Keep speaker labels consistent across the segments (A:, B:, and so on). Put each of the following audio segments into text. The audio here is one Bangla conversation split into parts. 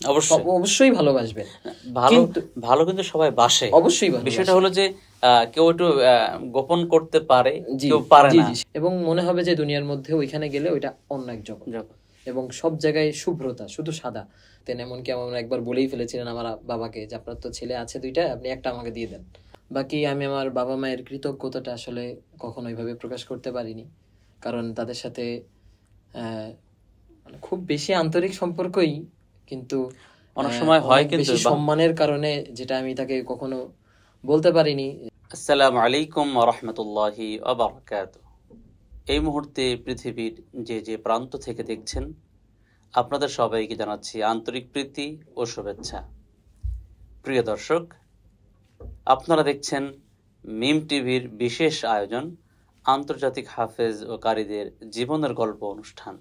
A: অবশ্যই ভালোবাসবে।
B: ভালো কিন্তু সবাই বাসে,
A: অবশ্যই।
B: বিষয়টা হলো যে কেউ একটু গোপন করতে পারে, কেউ পারে না,
A: এবং মনে হবে যে দুনিয়ার মধ্যে ওইখানে গেলে ওইটা অন্য এক জগৎ, এবং সব জায়গায় শুভ্রতা, শুধু সাদা। এমনকি আমরা একবার বলেই ফেলেছিলেন আমার বাবাকে যে আপনার তো ছেলে আছে দুইটা, আপনি একটা আমাকে দিয়ে দেন। বাকি আমি আমার বাবা মায়ের কৃতজ্ঞতাটা আসলে কখনো ওইভাবে প্রকাশ করতে পারিনি, কারণ তাদের সাথে খুব বেশি আন্তরিক সম্পর্কই, কিন্তু
B: অনেক সময় হয় কিন্তু
A: সম্মানের কারণে যেটা আমি তাকে কখনো বলতে পারিনি।
B: আসসালামু আলাইকুম ওয়া রাহমাতুল্লাহি ওয়া বারাকাতুহু। এই মুহূর্তে পৃথিবীর যে যে প্রান্ত থেকে দেখছেন, আপনাদের সবাইকে জানাচ্ছি আন্তরিক প্রীতি ও শুভেচ্ছা। প্রিয় দর্শক, আপনারা দেখছেন মিম টিভির বিশেষ আয়োজন আন্তর্জাতিক হাফেজ ও কারীদের জীবনের গল্প অনুষ্ঠান।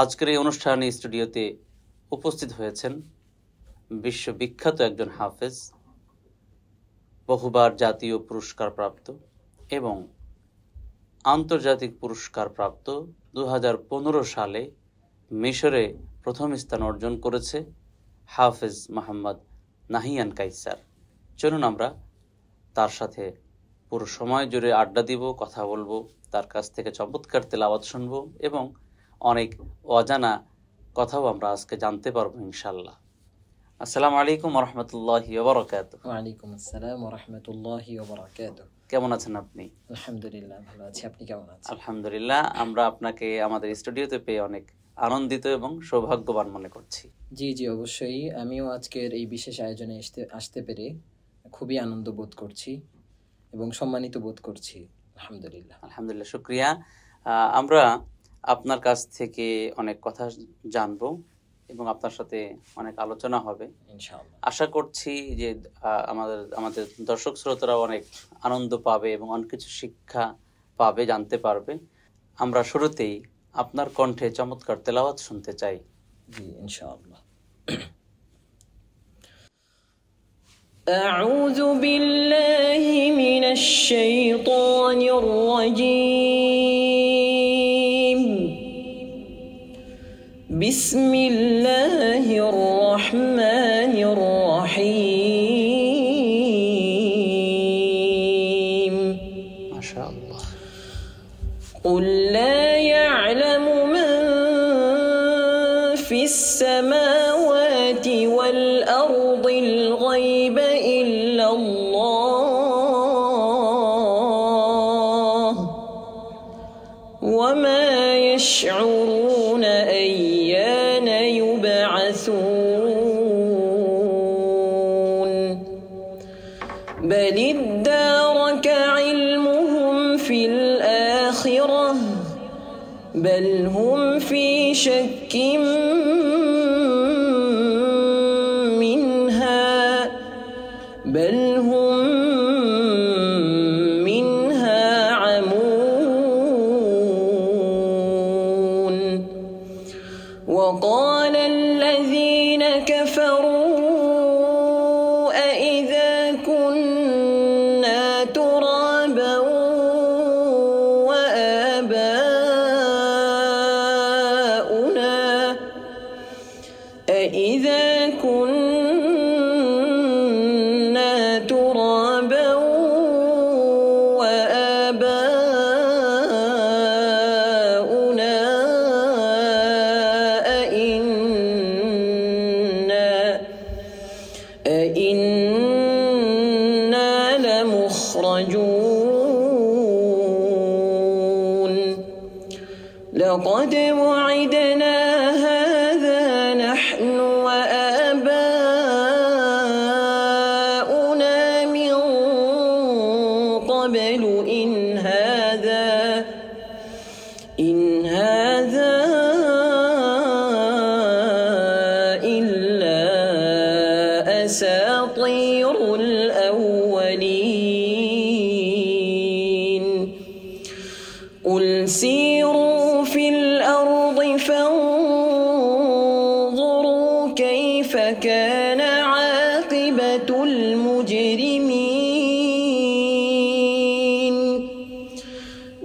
B: আজকের এই অনুষ্ঠানে স্টুডিওতে উপস্থিত হয়েছেন বিশ্ববিখ্যাত একজন হাফেজ, বহুবার জাতীয় পুরস্কার প্রাপ্ত এবং আন্তর্জাতিক পুরস্কার প্রাপ্ত। 2015 সালে মিশরে প্রথম স্থান অর্জন করেছে হাফেজ মোহাম্মদ নাহিয়ান কায়সার। চলুন আমরা তার সাথে পুরো সময় জুড়ে আড্ডা দিব, কথা বলবো, তার কাছ থেকে চমৎকার তেলাওয়াত শুনবো এবং অনেক অজানা কথাও আমরা আজকে জানতে পারবো ইনশাল্লাহ। আসসালামু আলাইকুম ওয়া রাহমাতুল্লাহি ওয়া বারাকাতুহু।
A: ওয়া আলাইকুম আসসালাম ওয়া রাহমাতুল্লাহি ওয়া বারাকাতুহু।
B: কেমন আছেন আপনি?
A: আলহামদুলিল্লাহ ভালো আছি, আপনি কেমন আছেন?
B: আলহামদুলিল্লাহ, আমরা আপনাকে আমাদের স্টুডিওতে পেয়ে অনেক আনন্দিত এবং সৌভাগ্যবান মনে করছি।
A: জি জি অবশ্যই, আমিও আজকের এই বিশেষ আয়োজনে আসতে পেরে খুবই আনন্দ বোধ করছি এবং সম্মানিত বোধ করছি। আলহামদুলিল্লাহ।
B: আলহামদুলিল্লাহ, শুকরিয়া। আমরা আপনার কাছ থেকে অনেক কথা জানবো এবং আপনার সাথে অনেক আলোচনা হবে ইনশাআল্লাহ। আশা করছি যে আমাদের দর্শক শ্রোতারা অনেক আনন্দ পাবে এবং অনেক কিছু শিক্ষা পাবে, জানতে পারবে। আমরা শুরুতেই আপনার কণ্ঠে চমৎকার তেলাওয়াত শুনতে চাই।
A: জি ইনশাআল্লাহ। আউযু বিল্লাহি মিনাশ শাইতানির রাজীম। বিসমিল্লাহির রহমানির রহিম।
B: মাশাআল্লাহ।
A: কুল লা ইয়া'লামু মান ফিস সামাওয়াতি ওয়াল আরদিল গায়বা ইল্লাল্লাহ ওয়া মা ইয়াশ'উরুনা আইয়ানা ইউবআসুন বাল ইদ্দারাকা ইলমুহুম ফিল আখিরাহ বাল হুম ফি শাক্কিন মিনহা বাল হুম মিনহা আমুন ওয়া ক্বালা আল্লাযীনা কাফারু আইযা কুন্না তুরাবান ওয়া আবাউনা আইযা কুন্না তুরাবান ওয়া আবাউনা আইন্না লামুখরাজুন লাকাদ ওয়া'idনা হাযা নাহনু ওয়া আবাউনা মিন ক্বাবলু ইন হাযা ইল্লা আসাতিরুল আউয়ালিন কুল সিরু ফিল আরদি ফানজুরু কাইফা কানা আকিবাতুল মুজরিমিন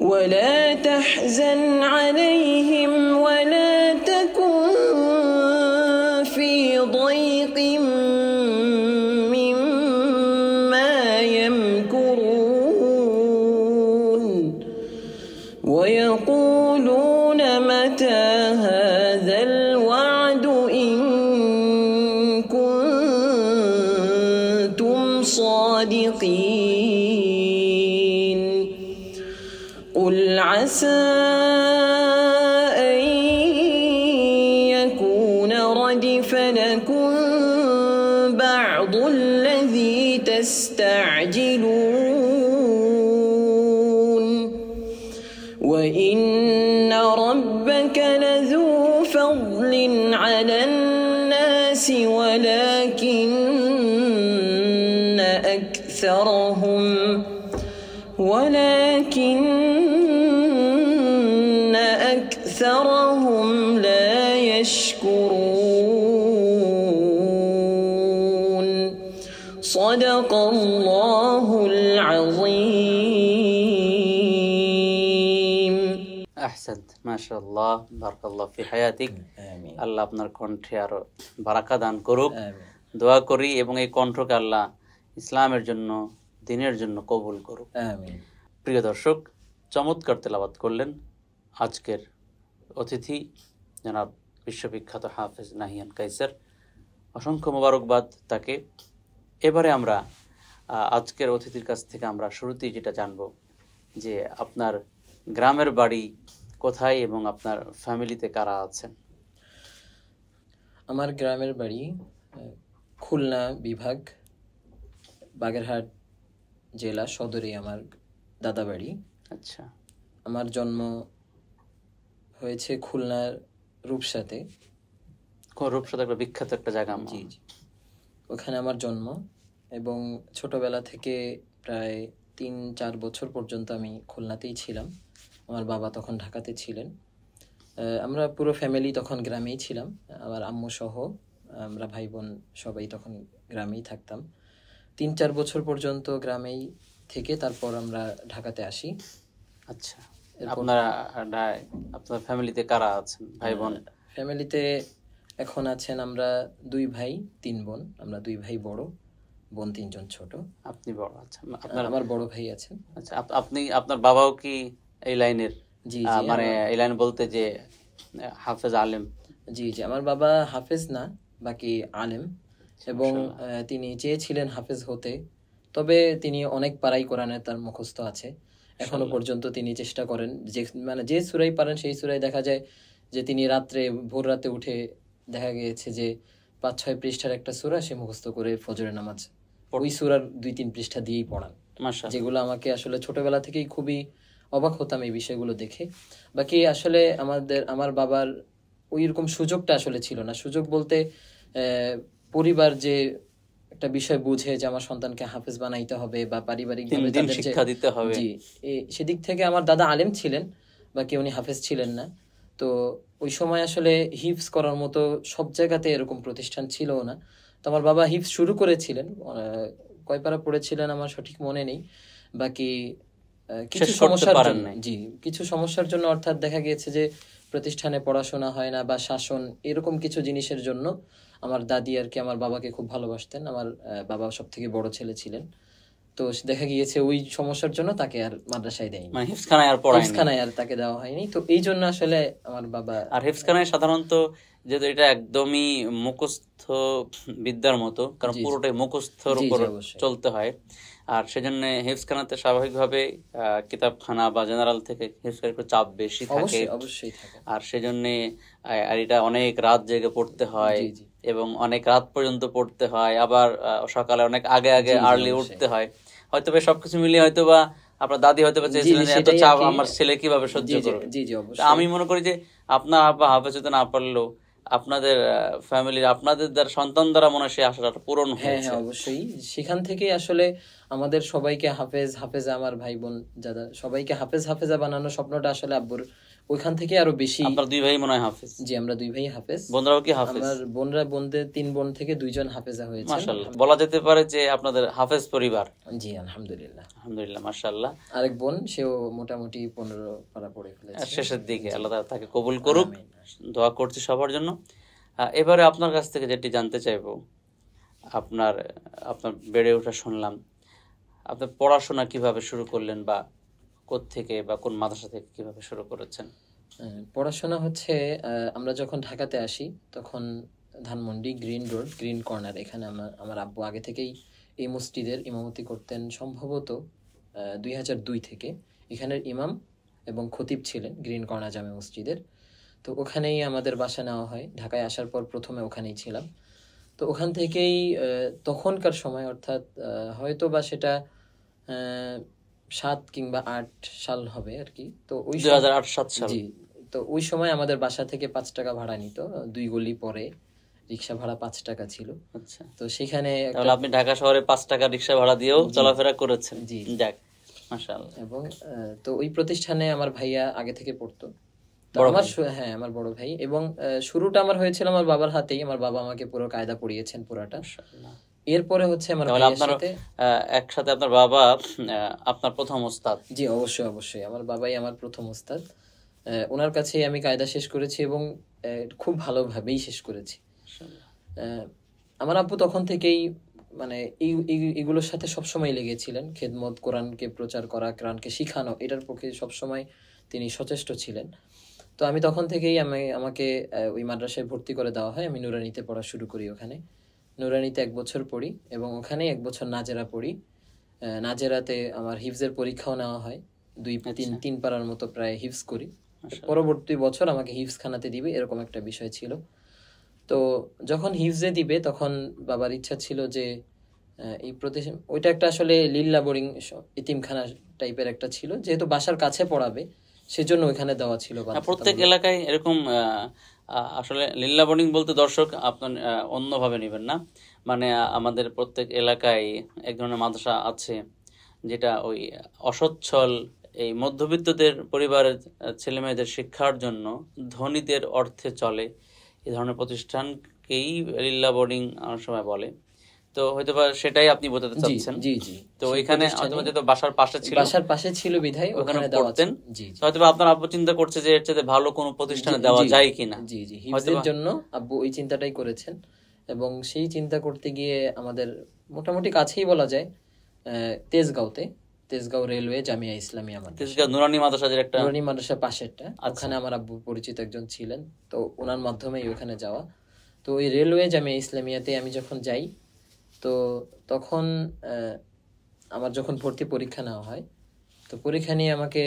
A: ওয়া লা তাহজান আলাইহিম ওয়া লা তাকুন
C: في ضيق مما يمكرون ويقولون متى هذا الوعد إن كنتم صادقين قل عسى أن يكون ردف لكم بعض الذي تستعجلون وإن ربك لذو فضل على الناس ولكن أكثرهم لا يشكرون صدق الله العظيم
B: আহসান্ত, মাশাআল্লাহ, বারাকাল্লাহ ফি হায়াতিক।
A: আমিন।
B: আল্লাহ আপনার কণ্ঠে আরো বারাকা দান করুক,
A: আমিন।
B: দোয়া করি, এবং এই কণ্ঠকে আল্লাহ ইসলামের জন্য, দ্বীনের জন্য কবুল করুক।
A: আমিন।
B: প্রিয় দর্শক, চমৎকার তেলাওয়াত করলেন আজকের অতিথি জনাব বিশ্ববিখ্যাত হাফেজ নাহিয়ান কায়সার। অসংখ্য মোবারকবাদ তাকে। এবারে আমরা আজকের অতিথির কাছ থেকে আমরা শুরুতেই যেটা জানবো যে আপনার গ্রামের বাড়ি কোথায় এবং আপনার ফ্যামিলিতে কারা আছেন?
A: আমার গ্রামের বাড়ি খুলনা বিভাগ, বাগেরহাট জেলা সদরে আমার দাদা বাড়ি।
B: আচ্ছা।
A: আমার জন্ম হয়েছে খুলনার রূপসাতে।
B: রূপসাতে একটা বিখ্যাত একটা জায়গা।
A: জি জি, ওখানে আমার জন্ম, এবং ছোটবেলা থেকে প্রায় 3-4 বছর পর্যন্ত আমি খুলনাতেই ছিলাম। আমার বাবা তখন ঢাকাতে ছিলেন। আমরা পুরো ফ্যামিলি তখন গ্রামেই ছিলাম, আমার আম্মু সহ আমরা ভাই বোন সবাই তখন গ্রামেই থাকতাম। 3-4 বছর পর্যন্ত গ্রামেই থেকে তারপর আমরা ঢাকাতে আসি।
B: আচ্ছা, আপনার ফ্যামিলিতে কারা আছেন, ভাই বোন?
A: ফ্যামিলিতে এখন আছেন আমরা 2 ভাই 3 বোন। আমরা 2 ভাই বড়, বোন 3 জন ছোট।
B: আপনি বড়? আচ্ছা,
A: আমার বড় ভাই আছেন।
B: আচ্ছা, আপনার বাবাও কি এই লাইনের?
A: জি জি,
B: মানে এই লাইন বলতে যে হাফেজ আলেম?
A: জি জি, আমার বাবা হাফেজ না, বাকি আলেম, এবং তিনি চেয়েছিলেন হাফেজ হতে, তবে তিনি অনেক পারাই কোরআনের তার মুখস্থ আছে। এখনো পর্যন্ত তিনি চেষ্টা করেন যে সূরাই পারেন সেই সূরাই দেখা যায় যে তিনি ভোর রাতে উঠে দেখা গিয়েছে যে 5-6 পৃষ্ঠার একটা সূরা সে মুখস্থ করে ফজরের নামাজ ওই সূরার 2-3 পৃষ্ঠা দিয়েই পড়ান, যেগুলো আমাকে আসলে ছোটবেলা থেকেই খুবই অবাক হতাম এই বিষয়গুলো দেখে। বাকি আসলে আমার বাবার ওই রকম সুযোগটা আসলে ছিল না। সুযোগ বলতে পরিবার যে একটা বিষয় বুঝে যে আমার সন্তানকে হাফেজ বানাইতে হবে বা পারিবারিক
B: শিক্ষা দিতে হবে,
A: জি, সেদিক থেকে আমার দাদা আলেম ছিলেন, বাকি উনি হাফেজ ছিলেন না। তো ওই সময় আসলে হিফজ করার মতো সব জায়গাতে এরকম প্রতিষ্ঠান ছিল না। তো আমার বাবা হিফজ শুরু করেছিলেন, কয় পারা পড়েছিলেন আমার সঠিক মনে নেই। বাকি কিছু সমস্যার জন্য, অর্থাৎ দেখা গিয়েছে যে প্রতিষ্ঠানে পড়াশোনা হয় না বা শাসন, এরকম কিছু জিনিসের জন্য আমার দাদি আর কি আমার বাবাকে খুব ভালোবাসতেন। আমার বাবা সব থেকে বড় ছেলে ছিলেন, তো দেখা গিয়েছে ওই সমস্যার জন্য তাকে আর মাদ্রাসায় দেয়নি, হিফজখানায় আর তাকে দেওয়া হয়নি। তো এই জন্য আসলে আমার বাবা, আর
B: হিফজখানায় সাধারণত যেহেতু এটা একদমই মুখস্থ বিদ্যার মতো, কারণ পুরোটাই মুখস্থর উপর চলতে হয়, আর সেজন্য হিফজখানাতে স্বাভাবিকভাবে কিতাবখানা বা জেনারেল থেকে হিফজখানার একটু চাপ বেশি থাকে,
A: অবশ্যই থাকে।
B: আর সেজন্য আর এটা অনেক রাত জেগে পড়তে হয় এবং অনেক রাত পর্যন্ত পড়তে হয়, আবার সকালে অনেক আগে আর্লি উঠতে হয়। হয়তো বা সবকিছু মিলিয়ে হয়তো বা আপনার দাদি হয়তো বা চেয়েছিলেন এত চাপ আমার ছেলে কিভাবে সহ্য করবে। আমি মনে করি যে আপনার আব্বা হাফেজ হতে না পারলেও আপনাদের ফ্যামিলির, আপনাদের দ্বারা সন্তান দ্বারা মনে হয় সেই আশাটা পূরণ হয়েছে।
A: হ্যাঁ, অবশ্যই। সেখান থেকে আসলে আমাদের সবাইকে হাফেজা, আমার ভাই বোন যারা সবাইকে হাফেজা বানানোর স্বপ্নটা আসলে আব্বুর ওইখান থেকে আরো বেশি।
B: আপনার 2 ভাই মনে হয় হাফেজ?
A: জি, আমরা 2 ভাই হাফেজ।
B: বোনরাও কি হাফেজ?
A: আমার বোনদের 3 বোন থেকে 2 জন হাফেজা হয়েছে।
B: মাশাআল্লাহ, বলা যেতে পারে যে আপনাদের হাফেজ পরিবার।
A: জি, আলহামদুলিল্লাহ
B: মাশাআল্লাহ।
A: আরেক বোন, সেও মোটামুটি 15 পারা পড়ে ফেলেছে
B: শেষের দিকে। আল্লাহ তাকে কবুল করুক, দোয়া করছি সবার জন্য। এবারে আপনার কাছ থেকে যেটি জানতে চাইবো, আপনার আপনার বেড়ে ওঠা শুনলাম, আপনার পড়াশোনা কিভাবে শুরু করলেন, বা কোত্থেকে বা কোন মাদ্রাসা থেকে কিভাবে শুরু করেছেন?
A: পড়াশোনা হচ্ছে আমরা যখন ঢাকাতে আসি তখন Dhanmondi green road green corner এখানে আমার আব্বু আগে থেকেই এই মসজিদের ইমামতি করতেন সম্ভবত 2002 থেকে। এখানের ইমাম এবং খতিব ছিলেন গ্রিন কর্নার জামে মসজিদের। তো ওখানেই আমাদের বাসা নেওয়া হয়। ঢাকায় আসার পর প্রথমে ওখানেই ছিলাম। তো ওখান থেকেই তখনকার সময় অর্থাৎ হয়তো বা সেটা 7 কিংবা 8 সাল হবে আর কি। তো ওই
B: 2008-7 সাল।
A: জি, তো ওই সময় আমাদের বাসা থেকে 5 টাকা ভাড়া নিত, 2 গলি পরে রিক্সা ভাড়া 5 টাকা ছিল।
B: আচ্ছা,
A: তো সেখানে
B: তাহলে আপনি ঢাকা শহরে 5 টাকা রিক্সা ভাড়া দিয়েও চলাফেরা করেছেন।
A: জি,
B: যাক, মাশাআল্লাহ।
A: এবং তো ওই প্রতিষ্ঠানে আমার ভাইয়া আগে থেকে পড়তো। তো
B: বড়
A: আমার
B: ভাই?
A: হ্যাঁ, আমার বড় ভাই। এবং শুরুটা আমার হয়েছিল আমার বাবার হাতেই। আমার বাবা আমাকে পুরো কায়দা পড়িয়েছেন পুরাটা।
B: মাশাআল্লাহ।
A: এরপরে হচ্ছে আমার
B: তাহলে
A: ভাইয়ের
B: আপনার
A: সাথে
B: একসাথে আপনার বাবা আপনার প্রথম ওস্তাদ?
A: জি, অবশ্যই অবশ্যই আমার বাবাই আমার প্রথম ওস্তাদ। ওনার কাছেই আমি কায়দা শেষ করেছি এবং খুব ভালোভাবেই শেষ করেছি। আহ, আমার আব্বু তখন থেকেই মানে এগুলোর সাথে সবসময় লেগেছিলেন। খেদমত, কোরআনকে প্রচার করা, কোরআনকে শিখানো, এটার পক্ষে সবসময় তিনি সচেষ্ট ছিলেন। তো আমি তখন থেকেই আমাকে ওই মাদ্রাসায় ভর্তি করে দেওয়া হয়। আমি নুরানিতে পড়া শুরু করি। ওখানে নুরানিতে 1 বছর পড়ি এবং ওখানেই 1 বছর নাজেরা পড়ি। নাজেরাতে আমার হিফজের পরীক্ষাও নেওয়া হয়। 3 পারার মতো প্রায় হিফজ করি। পরবর্তী বছর আমাকে হিফজ খানাতে দিবে, এরকম একটা বিষয় ছিল। তো যখন হিফজে দিবে তখন বাবার ইচ্ছা ছিল যে এই প্রতিষ্ঠান, ওইটা একটা আসলে লিল্লা বোর্ডিং এতিমখানা টাইপের একটা ছিল, যেহেতু বাসার কাছে পড়াবে সেজন্য ওইখানে দেওয়া ছিল।
B: প্রত্যেক এলাকায় এরকম আসলে লিল্লা বোর্ডিং বলতে দর্শক আপনার অন্যভাবে নেবেন না, মানে আমাদের প্রত্যেক এলাকায় এক ধরনের মাদ্রাসা আছে যেটা ওই অসচ্ছল এই মধ্যবিত্তদের পরিবারের ছেলেমেয়েদের শিক্ষার জন্য ধনীদের অর্থে চলে, এই ধরনের প্রতিষ্ঠানকেই লিল্লা বোর্ডিং অনেক সময় বলে। তো হয়তো বা সেটাই আপনি বোঝাতে চাচ্ছেন।
A: জি জি।
B: তো ওইখানে হয়তো বাসার পাশে ছিল,
A: বাসার পাশে ছিল বিধায় ওখানে
B: পড়তেন।
A: জি,
B: হয়তো আপনার আব্বু চিন্তা করছে যে এর চেয়ে ভালো কোনো প্রতিষ্ঠানে দেওয়া যায় কিনা।
A: জি জি, হিফজের জন্য আব্বু ওই চিন্তাটাই করেছেন। এবং সেই চিন্তা করতে গিয়ে আমাদের মোটামুটি কাছেই বলা যায় তেজগাঁও রেলওয়ে জামিয়া ইসলামিয়া মাদ্রাসা,
B: তেজগাঁও নুরানি মাদ্রাসা, যেটা একটা
A: নুরানি মাদ্রাসার পাশেরটা, ওখানে আমার আব্বু পরিচিত একজন ছিলেন। তো ওনার মাধ্যমেই ওখানে যাওয়া। তো ওই রেলওয়ে জামিয়া ইসলামিয়াতে আমি যখন যাই, তো তখন আমার যখন ভর্তি পরীক্ষা নেওয়া হয়, তো পরীক্ষা নিয়ে আমাকে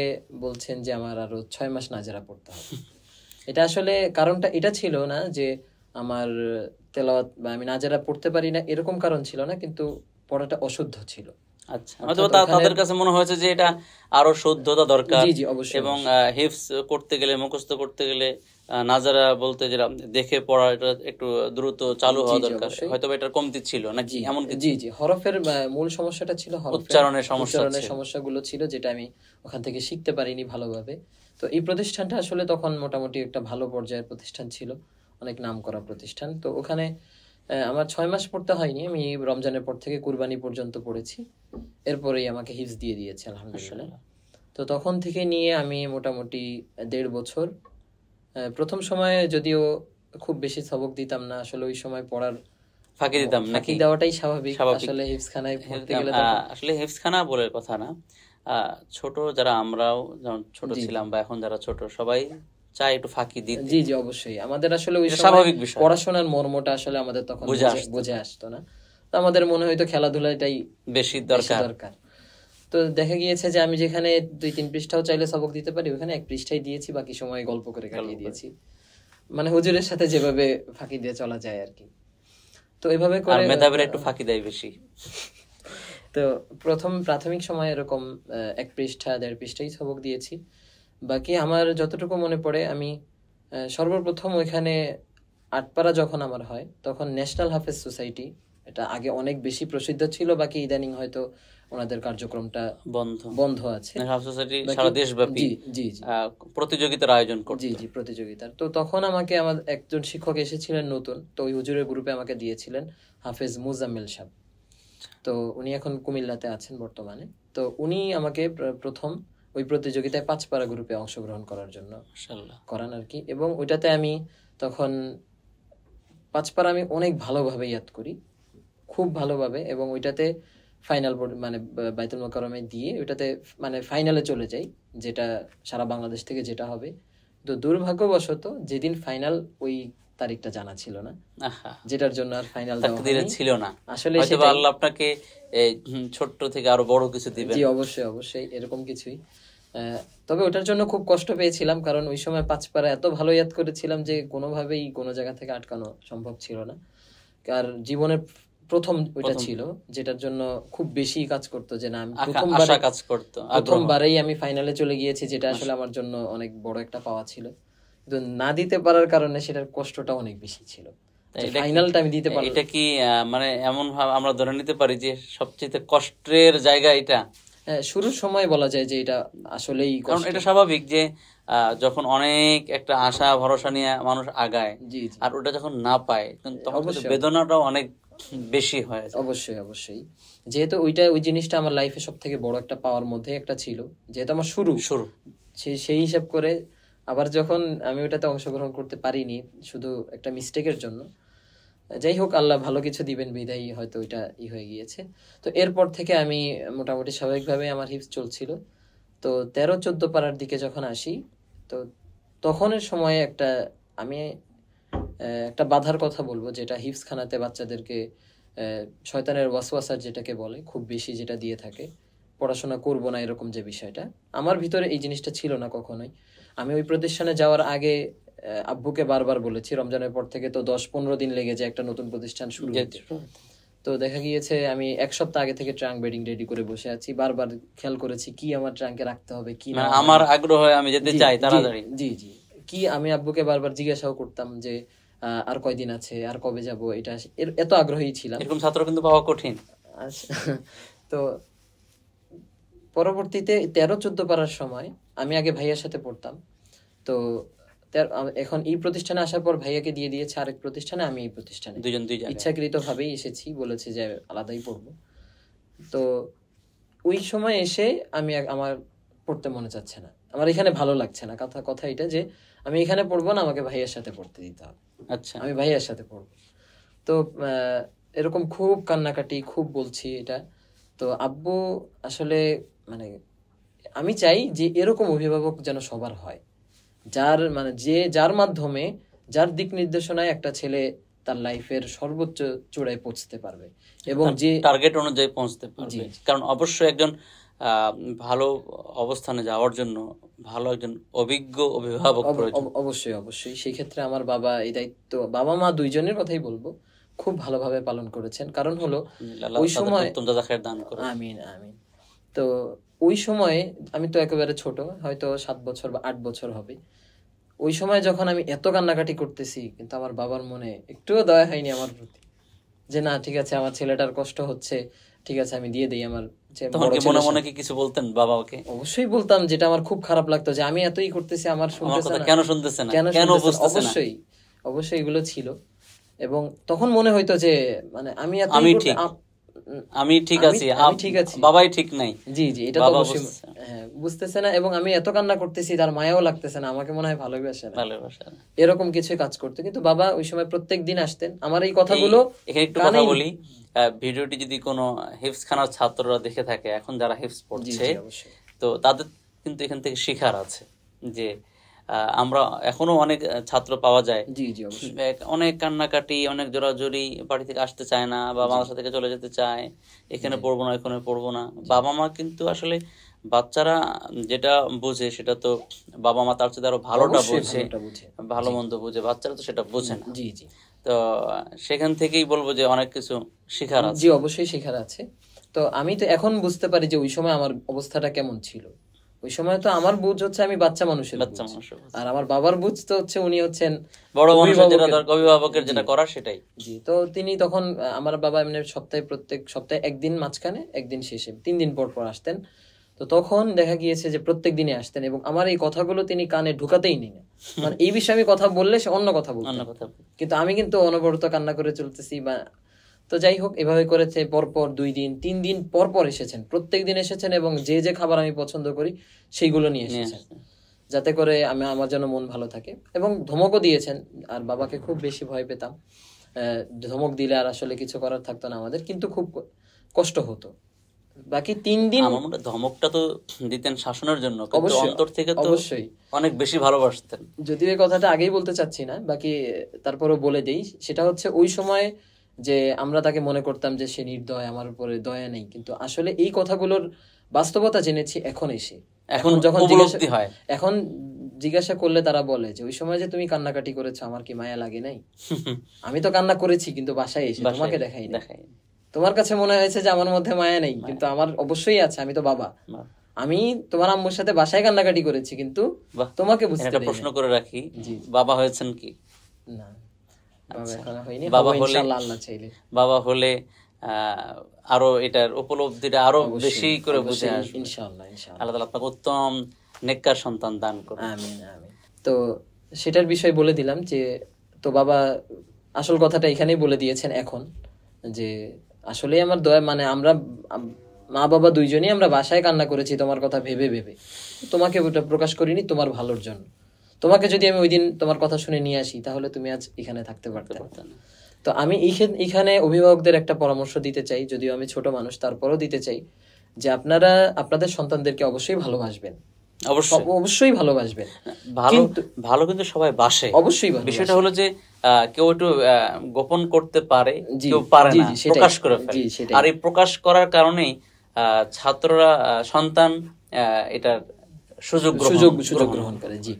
A: বলছেন যে আমার আরো 6 মাস নাজেরা পড়তে হবে। এটা আসলে কারণটা এটা ছিল না যে আমার তেলাওয়াত বা আমি নাজেরা পড়তে পারি না, এরকম কারণ ছিল না, কিন্তু পড়াটা অশুদ্ধ ছিল।
B: আচ্ছা, হয়তো তাদের কাছে মনে হয়েছে যে এটা আরো শুদ্ধতা দরকার।
A: জি জি, অবশ্যই।
B: এবং হিফজ করতে গেলে, মুখস্থ করতে গেলে নাজারা বলতে যেটা দেখে পড়া, এটা একটু দ্রুত চালু হওয়া দরকার। হয়তো এটার কমতি ছিল নাকি এমন কিছু?
A: জি জি, হরফের মূল সমস্যাটা ছিল,
B: উচ্চারণের
A: সমস্যাগুলো ছিল, যেটা আমি ওখান থেকে শিখতে পারিনি ভালোভাবে। তো এই প্রতিষ্ঠানটা আসলে তখন মোটামুটি একটা ভালো পর্যায়ের প্রতিষ্ঠান ছিল, অনেক নাম করা প্রতিষ্ঠান। তো ওখানে আমার 6 মাস পড়তে হয়নি, আমি রমজানের পর থেকে কুরবানি পর্যন্ত পড়েছি। এরপরেই আমাকে হিফজ দিয়ে দিয়েছে আলহামদুলিল্লাহ। তো তখন থেকে নিয়ে আমি মোটামুটি 1.5 বছর, প্রথম সময়ে যদিও খুব বেশি সবক দিতাম না, আসলে ওই সময় পড়ার
B: ফাঁকি দিতাম,
A: ফাঁকি দেওয়াটাই স্বাভাবিক। আসলে হিফজখানায় পড়তে গেলে
B: আসলে হিফজখানা বলে কথা না, ছোট যারা, আমরাও যখন ছোট ছিলাম বা এখন যারা ছোট, সবাই চাই একটু ফাঁকি দিতে।
A: জি জি, অবশ্যই। আমাদের আসলে ওই
B: স্বাভাবিক বিষয়,
A: পড়াশোনার মর্মটা আসলে আমাদের তখন বুঝে আসতো না। তো আমাদের মনে হয়তো খেলাধুলাটাই বেশি দরকার। তো দেখা গিয়েছে যে আমি যেখানে 2-3 পৃষ্ঠাও চাইলে সবক দিতে পারি, ওখানে 1 পৃষ্ঠাই দিয়েছি, বাকি সময় গল্প করে কাটিয়ে দিয়েছি। মানে হুজুরের সাথে যেভাবে ফাঁকি দিয়ে চলা যায় আর কি। তো এভাবে করে
B: মেধাবীরা একটু ফাঁকি দেয় বেশি।
A: তো প্রাথমিক সময় এরকম 1 পৃষ্ঠা 1.5 পৃষ্ঠাই সবক দিয়েছি। বাকি আমার যতটুকু মনে পড়ে, আমি সর্বপ্রথম ওইখানে 8 পারা যখন আমার হয়, তখন ন্যাশনাল হাফেজ সোসাইটি, এটা আগে অনেক বেশি প্রসিদ্ধ ছিল, বাকি ইদানিং হয়তো ওনাদের কার্যক্রমটা বন্ধ আছে।
B: সারা দেশব্যাপী প্রতিযোগিতার আয়োজন করত।
A: জি জি, প্রতিযোগিতার। তো তখন আমাকে আমার একজন শিক্ষক এসেছিলেন নতুন, তো ওই হুজুরের গ্রুপে আমাকে দিয়েছিলেন হাফেজ মুজাম্মেল সাহেব। তো উনি এখন কুমিল্লাতে আছেন বর্তমানে। তো উনি আমাকে প্রথম ওই প্রতিযোগিতায় 5 পারা গ্রুপে অংশগ্রহণ করার জন্য করান আর কি। এবং ওইটাতে আমি তখন পাঁচপাড়া আমি অনেক ভালোভাবে ইয়াদ করি, খুব ভালোভাবে, এবং ওইটাতে ফাইনাল মানে বাইতুল মোকাররমে দিয়ে ওইটাতে মানে ফাইনালে চলে যাই, যেটা সারা বাংলাদেশ থেকে যেটা হবে। তো দুর্ভাগ্যবশত যেদিন ফাইনাল ওই তারিখটা জানা ছিল না, যেটার জন্য আর ফাইনাল
B: ছিল না।
A: আসলে
B: হয়তো আল্লাহ আপনাকে ছোট্ট থেকে আরো বড় কিছু দিবেন।
A: জি অবশ্যই অবশ্যই, এরকম কিছুই। তবে ওটার জন্য খুব কষ্ট পেয়েছিলাম, কারণ ওই সময় পাঁচপাড়া এত ভালো ইয়াদ করেছিলাম যে কোনোভাবেই কোনো জায়গা থেকে আটকানো সম্ভব ছিল না। আর জীবনের প্রথম ওইটা ছিল, যেটার জন্য খুব বেশি কাজ করতো, যে না আমি প্রথমবারেই আমি ফাইনালে চলে গিয়েছি, যেটা আসলে আমার জন্য অনেক বড় একটা পাওয়া ছিল। কিন্তু না দিতে পারার কারণে সেটার কষ্টটা অনেক বেশি ছিল। ফাইনালটা আমি দিতে পারলাম।
B: এটা কি মানে এমন ভাবে আমরা ধরে নিতে পারি যে সবচেয়ে কষ্টের জায়গা এটা?
A: শুরুর সময় বলা যায় যে এটা আসলেই,
B: কারণ এটা স্বাভাবিক যে যখন অনেক একটা আশা ভরসা নিয়ে মানুষ আগায়, আর ওটা যখন না পায় তখন বেদনাটাও অনেক বেশি হয়।
A: অবশ্যই অবশ্যই, যেহেতু ওই জিনিসটা আমার লাইফে সব থেকে বড় একটা পাওয়ার মধ্যে একটা ছিল, যেহেতু আমার শুরু সেই হিসাব করে। আবার যখন আমি ওটাতে অংশগ্রহণ করতে পারিনি শুধু একটা মিস্টেকের জন্য, যাই হোক আল্লাহ ভালো কিছু দিবেন বিদায়ী হয়তো ওইটা হয়ে গিয়েছে। তো এরপর থেকে আমি মোটামুটি স্বাভাবিকভাবে আমার হিফজ চলছিল। তো 13-14 পারার দিকে যখন আসি, তো তখনের সময় আমি একটা বাধার কথা বলবো, যেটা হিফজ খানাতে বাচ্চাদেরকে শয়তানের ওয়াসওয়াসার যেটাকে বলে খুব বেশি যেটা দিয়ে থাকে, পড়াশোনা করবো না এরকম যে বিষয়টা, আমার ভিতরে এই জিনিসটা ছিল না কখনোই। আমি ওই প্রতিষ্ঠানে যাওয়ার আগে আব্বুকে বারবার বলেছি, রমজানের পর থেকে তো 10-15 দিন লেগে যায় একটা নতুন প্রতিষ্ঠান শুরু হতে। তো দেখা গিয়েছে আমি 1 সপ্তাহ আগে থেকে ট্রাঙ্ক বেডিং রেডি করে বসে আছি, বারবার খেয়াল করেছি কি আমার ট্রাঙ্কে রাখতে হবে, কি না
B: আমার আগ্রহ হয় আমি যেতে চাই তাড়াতাড়ি।
A: জি জি, কি আমি আব্বুকে বারবার জিজ্ঞাসাও করতাম যে আর কয়দিন আছে, আর কবে যাব, এটা এত আগ্রহী ছিলাম।
B: এরকম ছাত্র কিন্তু পাওয়া কঠিন।
A: তো পরবর্তীতে 13-14 পারার সময় আমি আগে ভাইয়ার সাথে পড়তাম। তো এখন এই প্রতিষ্ঠানে আসার পর ভাইয়াকে দিয়ে দিয়েছে আরেক প্রতিষ্ঠানে, আমি এই প্রতিষ্ঠানে ইচ্ছাকৃত ভাবেই এসেছি, বলেছে যে আলাদাই পড়বো। তো ওই সময় এসে আমার পড়তে মনে চাচ্ছে না, আমার এখানে ভালো লাগছে না। কথা এটা যে আমি এখানে পড়বো না, আমাকে ভাইয়ার সাথে পড়তে দিতে হবে।
B: আচ্ছা,
A: আমি ভাইয়ার সাথে পড়বো। তো এরকম খুব কান্নাকাটি, খুব বলছি এটা। তো আব্বু আসলে মানে আমি চাই যে এরকম অভিভাবক যেন সবার হয়, যার মাধ্যমে যার দিক নির্দেশনায় একটা ছেলে তার লাইফের সর্বোচ্চ চূড়ায় পৌঁছতে পারবে এবং যে
B: টার্গেট অনুযায়ী পৌঁছতে পারবে। কারণ অবশ্যই একজন ভালো অবস্থানে যাওয়ার জন্য ভালো একজন অভিজ্ঞ অভিভাবক প্রয়োজন।
A: অবশ্যই অবশ্যই, সেই ক্ষেত্রে আমার বাবা এই দায়িত্ব, বাবা মা দুইজনের কথাই বলবো, খুব ভালোভাবে পালন করেছেন। কারণ হলো ওই সময়, আমিন আমিন, তো ওই সময়ে আমি তো একেবারে ছোট, হয়তো 7 বছর বা 8 বছর হবে। ওই সময় যখন আমি এত কান্নাকাটি করতেছি, কিন্তু আমার বাবার মনে একটুও দয়া হয়নি আমার প্রতি, যে না ঠিক আছে আমার ছেলেটার কষ্ট হচ্ছে, ঠিক আছে আমি দিয়ে দিই। আমার
B: মনে মনে কি কিছু বলতেন বাবাকে?
A: অবশ্যই বলতাম, যেটা আমার খুব খারাপ লাগতো যে আমি এতই করতেছি, আমার
B: কেন শুনতেছে না, কেন বুঝতেছে না।
A: অবশ্যই এগুলো ছিল। এবং তখন মনে হইতো যে মানে
B: আমি ঠিক আছি, বাবাই ঠিক নাই।
A: জি জি, এটা তো অবশ্যই বুঝতেছে না, এবং আমি এত কান্না করতেছি, তার মায়াও লাগতেছে না, আমাকে মনে হয় ভালোবাসে না, এরকম কিছু কাজ করতে। কিন্তু বাবা ওই সময় প্রত্যেক দিন আসতেন। আমার এই কথাগুলো
B: এখানে একটু কথা বলি, ভিডিওটি যদি কোনো হিফজ খানার ছাত্ররা দেখে থাকে, এখন যারা হিফজ পড়ছে, তো তাদের কিন্তু এখান থেকে শিখার আছে যে আমরা এখনো অনেক ছাত্র পাওয়া যায় অনেক কান্নাকাটি, অনেক জোরাজোরি, বাড়ি থেকে আসতে চায় না বা মাদ্রাসা থেকে চলে যেতে চায়, এখানে পড়বো না, এখানে পড়বো না। বাবা মা কিন্তু আসলে বাচ্চারা যেটা বুঝে সেটা তো বাবা মা তার চেয়ে আরো ভালোটা বুঝে, ভালো মন্দ বুঝে, বাচ্চারা তো সেটা বুঝে না।
A: জি জি,
B: তো সেখান থেকেই বলবো যে অনেক কিছু শিখার আছে।
A: জি অবশ্যই শিখার আছে। তো আমি তো এখন বুঝতে পারি যে ওই সময় আমার অবস্থাটা কেমন ছিল। ওই সময় তো আমার বুঝ হচ্ছে আমি বাচ্চা মানুষের, আর আমার বাবার বুঝ তো হচ্ছে উনি হচ্ছেন
B: বড় মানুষের, যেটা অভিভাবকের যেটা করার সেটাই।
A: জি, তো তিনি তখন আমার বাবা এমনি প্রত্যেক সপ্তাহে একদিন মাঝখানে, একদিন শেষে, 3 দিন পর পর আসতেন। তো তখন দেখা গিয়েছে যে প্রত্যেক দিনে আসতেন, এবং আমার এই কথাগুলো তিনি কানে ঢুকাতেই নি না। মানে এই বিষয়ে আমি কথা বললে সে অন্য কথা বলতেন, কিন্তু আমি কিন্তু অনবরত কান্না করে চলতেছি। বা তো যাই হোক, এভাবে করেছে পরপর 2 দিন 3 দিন পর পর এসেছেন, প্রত্যেক দিন এসেছেন, এবং যে খাবার আমি পছন্দ করি সেইগুলো নিয়ে এসেছেন, যাতে করে আমার যেন মন ভালো থাকে, এবং ধমকও দিয়েছেন। আর বাবাকে খুব বেশি ভয় পেতাম, ধমক দিলে আর আসলে কিছু করার থাকতো না আমাদের, কিন্তু খুব কষ্ট হতো। বাকি 3 দিন
B: আমার মনে হয় ধমকটা তো দিতেন শাসনের জন্য, কিন্তু
A: অবশ্যই,
B: অন্তর থেকে তো
A: অবশ্যই
B: অনেক বেশি ভালোবাসতেন।
A: যদিও এই কথাটা আগেই বলতে চাচ্ছি না, বাকি তারপরও বলে দেই। সেটা হচ্ছে ওই সময় যে আমরা তাকে মনে করতাম যে সে নির্দয়, আমার উপরে দয়া নেই, কিন্তু আসলে এই কথাগুলোর বাস্তবতা জেনেছি এখন এসে।
B: এখন
A: যখন
B: উপলব্ধি হয়।
A: এখন জিজ্ঞাসা করলে তারা বলে যে ওই সময় যে তুমি কান্নাকাটি করেছো আমার কি মায়া লাগে নাই? আমি তো কান্না করেছি কিন্তু বাসায় এসে তোমাকে দেখাই না। তোমার কাছে মনে হয়েছে যে আমার মধ্যে মায়া নেই, কিন্তু আমার অবশ্যই আছে, আমি তো বাবা। আমি তোমার আম্মুর সাথে বাসায় কান্নাকাটি করেছি, কিন্তু তোমাকে বুঝতে
B: একটা প্রশ্ন করে রাখি, বাবা হয়েছেন কি?
A: না, বাবা এখনো হয়নি,
B: বাবা
A: হবো
B: হলে,
A: ইনশাআল্লাহ আল্লাহ চাইলে।
B: বাবা হলে আরো এটার উপলব্ধিটা আরো বেশি করে বুঝে আসবে
A: ইনশাআল্লাহ। ইনশাআল্লাহ
B: আল্লাহ তাআলা আপনাকে উত্তম নেককার সন্তান দান করুন।
A: আমিন আমিন। তো সেটার বিষয় বলে দিলাম যে, তো বাবা আসল কথাটা এখানেই বলে দিয়েছেন এখন, যে আসলে আমার দয়া, মানে আমরা মা বাবা দুইজনই আমরা বাসায় কান্না করেছি তোমার কথা ভেবে ভেবে, তোমাকে ওটা প্রকাশ করিনি তোমার ভালোর জন্য। তোমাকে যদি আমি ওই দিন তোমার কথা শুনে নিয়ে আসি তাহলে তুমি আজ এখানে থাকতে পারতে না। তো আমি এখানে অভিভাবকদের একটা পরামর্শ দিতে চাই, যদিও আমি ছোট মানুষ তারপরেও দিতে চাই, যে আপনারা আপনাদের সন্তানদেরকে অবশ্যই ভালোবাসবেন, অবশ্যই ভালোবাসবেন।
B: ভালো কিন্তু সবাই বাসে,
A: অবশ্যই।
B: বিষয়টা হলো যে কেউ একটু গোপন করতে পারে, কেউ পারে না, প্রকাশ করে ফেলে। আর এই প্রকাশ করার কারণেই ছাত্ররা, সন্তান এটার সুযোগ
A: গ্রহণ করে। জি,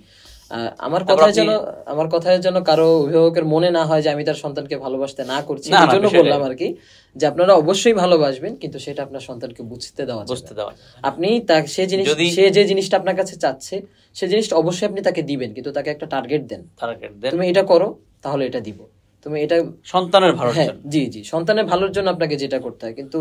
A: আমার কথায় যেন কারো অভিভাবকের মনে না হয় যে আমি তার সন্তানকে ভালোবাসতে না করছি, এই জন্য বললাম আর কি, যে আপনারা অবশ্যই ভালোবাসবেন, কিন্তু সেটা আপনার সন্তানকে বুঝতে দেওয়া। আপনি সে যে জিনিসটা আপনার কাছে চাচ্ছে সেই জিনিসটা অবশ্যই আপনি তাকে দিবেন, কিন্তু তাকে একটা টার্গেট দেন, তুমি এটা করো তাহলে এটা দিব, তুমি এটা
B: সন্তানের ভালো।
A: জি জি, সন্তানের ভালোর জন্য আপনাকে যেটা করতে হয়। কিন্তু